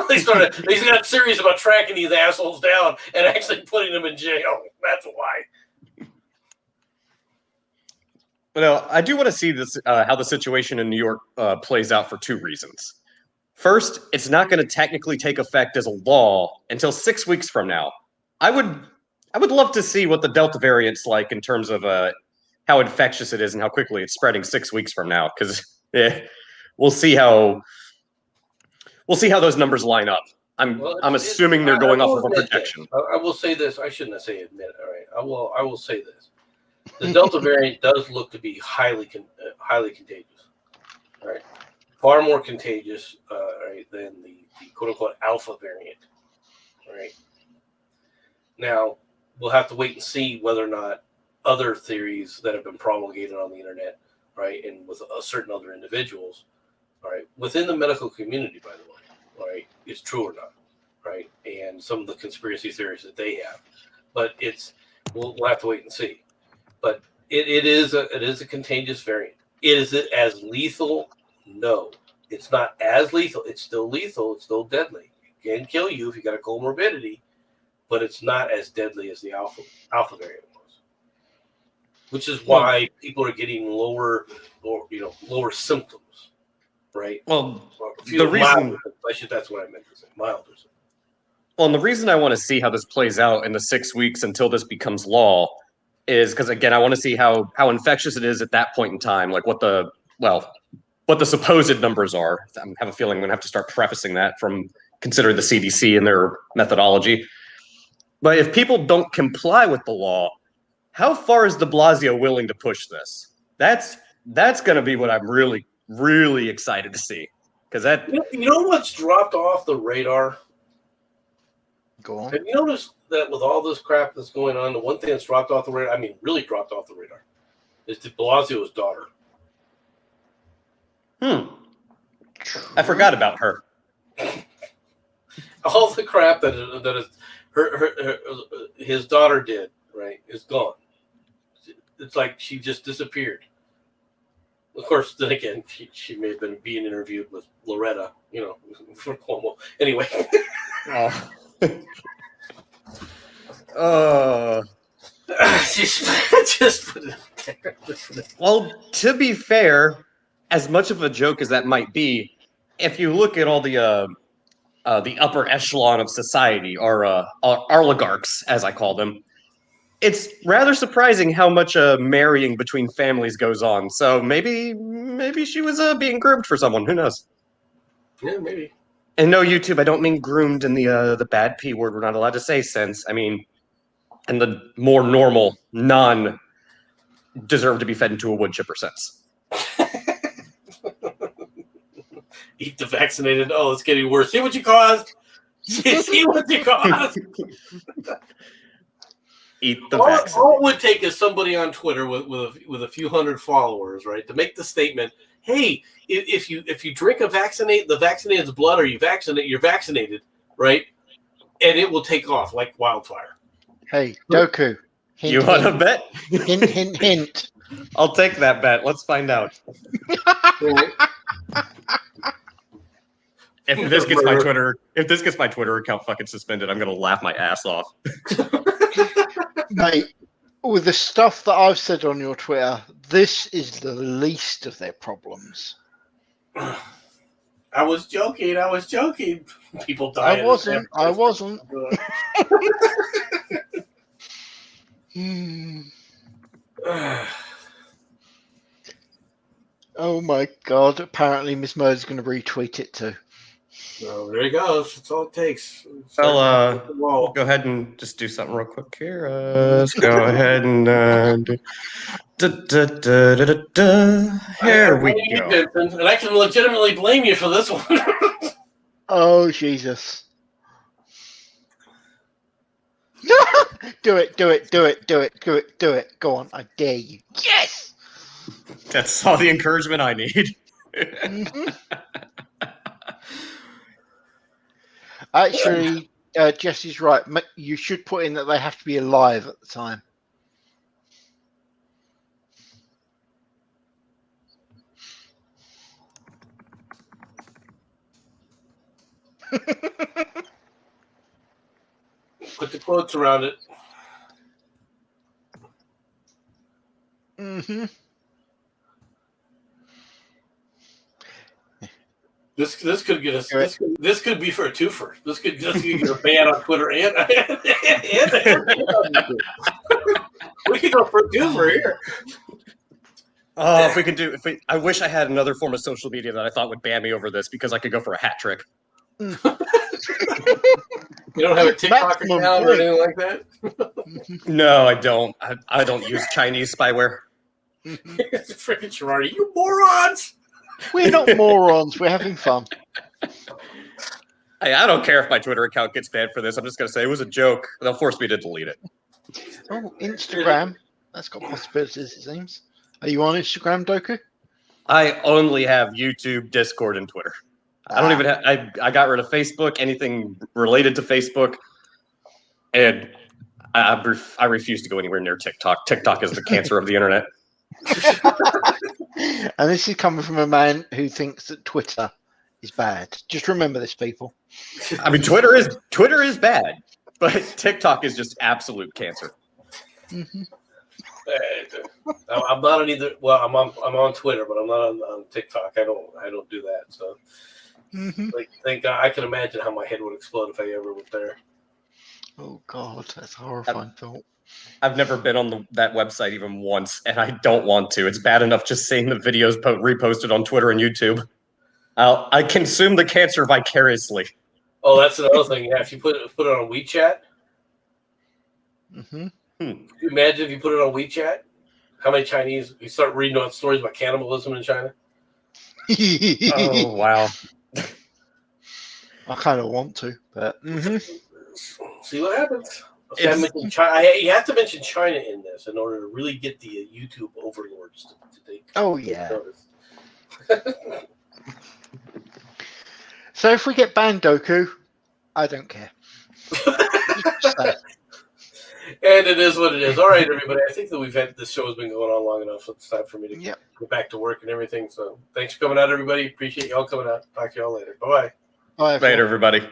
They got serious about tracking these assholes down and actually putting them in jail. That's why. Well, I do want to see this how the situation in New York plays out for two reasons. First, it's not going to technically take effect as a law until 6 weeks from now. I would love to see what the Delta variant's like in terms of how infectious it is and how quickly it's spreading 6 weeks from now, because we'll see how those numbers line up. I'm assuming they're going off of a projection. I will say this. I shouldn't say admit it. All right. I will say this. The Delta variant does look to be highly contagious. All right. Far more contagious right, than the quote unquote Alpha variant. All right. Now we'll have to wait and see whether or not other theories that have been promulgated on the internet, right, and with certain other individuals, all right, within the medical community, by the way, all right, is true or not, right, and some of the conspiracy theories that they have, but we'll have to wait and see. But it is a contagious variant. Is it as lethal? No, it's not as lethal. It's still lethal. It's still deadly. It can kill you if you got a comorbidity, but it's not as deadly as the alpha variant was. Which is why people are getting lower symptoms. right? Well, Or the reason, that's what I meant to say, milder. well, and the reason I want to see how this plays out in the 6 weeks until this becomes law is because again, I want to see how infectious it is at that point in time, like what the supposed numbers are. I have a feeling I'm gonna have to start prefacing that from considering the CDC and their methodology. But if people don't comply with the law, how far is de Blasio willing to push this? That's going to be what I'm really, really excited to see. Because that, You know what's dropped off the radar? Go on. Have you noticed that with all this crap that's going on, the one thing that's dropped off the radar, I mean, really dropped off the radar, is de Blasio's daughter. I forgot about her. All the crap that is his daughter did, right, is gone. It's like she just disappeared. Of course, then again, she may have been being interviewed with Loretta, for Cuomo. Anyway. Just put it there. Well, to be fair, as much of a joke as that might be, if you look at all the upper echelon of society, or oligarchs, as I call them, it's rather surprising how much marrying between families goes on. So maybe she was being groomed for someone. Who knows? Yeah, maybe. And no, YouTube, I don't mean groomed in the bad P word we're not allowed to say sense. I mean, in the more normal, non-deserve to be fed into a wood chipper sense. Eat the vaccinated. Oh, it's getting worse. See what you caused. See what you caused. Eat the vaccinated. All it would take is somebody on Twitter with a few hundred followers, right, to make the statement, hey, if you drink the vaccinated's blood, or you're vaccinated, right? And it will take off like wildfire. Hey, Doku. Hint, you want to bet? Hint, hint, hint. I'll take that bet. Let's find out. If this gets my Twitter account fucking suspended, I'm gonna laugh my ass off. Mate, with the stuff that I've said on your Twitter, this is the least of their problems. I was joking. People die. I wasn't. Oh my god, apparently Miss Murder's going to retweet it too. So there he goes. That's all it takes. We'll go ahead and just do something real quick here. Let's go ahead and here we go. Vincent, and I can legitimately blame you for this one. Oh Jesus. Do it. Go on, I dare you. Yes! That's all the encouragement I need. Mm-hmm. Actually, Jesse's right. You should put in that they have to be alive at the time. Put the quotes around it. Mm-hmm. This could get us. This could be for a twofer. This could get a ban on Twitter and we could go for a twofer here. Oh, I wish I had another form of social media that I thought would ban me over this, because I could go for a hat trick. You don't have a TikTok account or anything like that? No, I don't. I don't use Chinese spyware. Freaking Girardi, you morons! We're not morons. We're having fun. Hey, I don't care if my Twitter account gets banned for this. I'm just going to say it was a joke. They'll force me to delete it. Oh, Instagram. That's got possibilities, it seems. Are you on Instagram, Doku? I only have YouTube, Discord, and Twitter. I don't even have. I got rid of Facebook, anything related to Facebook, and I refuse to go anywhere near TikTok. TikTok is the cancer of the internet. And this is coming from a man who thinks that Twitter is bad. Just remember this, people. I mean, Twitter is bad, but TikTok is just absolute cancer. Mm-hmm. I'm not on either. Well, I'm on Twitter, but I'm not on TikTok. I don't do that. So, thank God. I can imagine how my head would explode if I ever went there. Oh God, that's a horrifying thought. I've never been on that website even once, and I don't want to. It's bad enough just seeing the videos reposted on Twitter and YouTube. I consume the cancer vicariously. Oh, that's another thing. Yeah, if you put it on WeChat. Can you imagine if you put it on WeChat? How many Chinese? You start reading about stories about cannibalism in China. Oh wow! I kind of want to, but see what happens. See, I mentioned China. You have to mention China in this in order to really get the YouTube overlords to take. Oh yeah. Notice. So if we get banned, Goku, I don't care. And it is what it is. All right, everybody. I think that this show has been going on long enough, so it's time for me to go back to work and everything. So thanks for coming out, everybody. Appreciate y'all coming out. Talk to y'all later. Bye-bye. Bye. Later, everybody.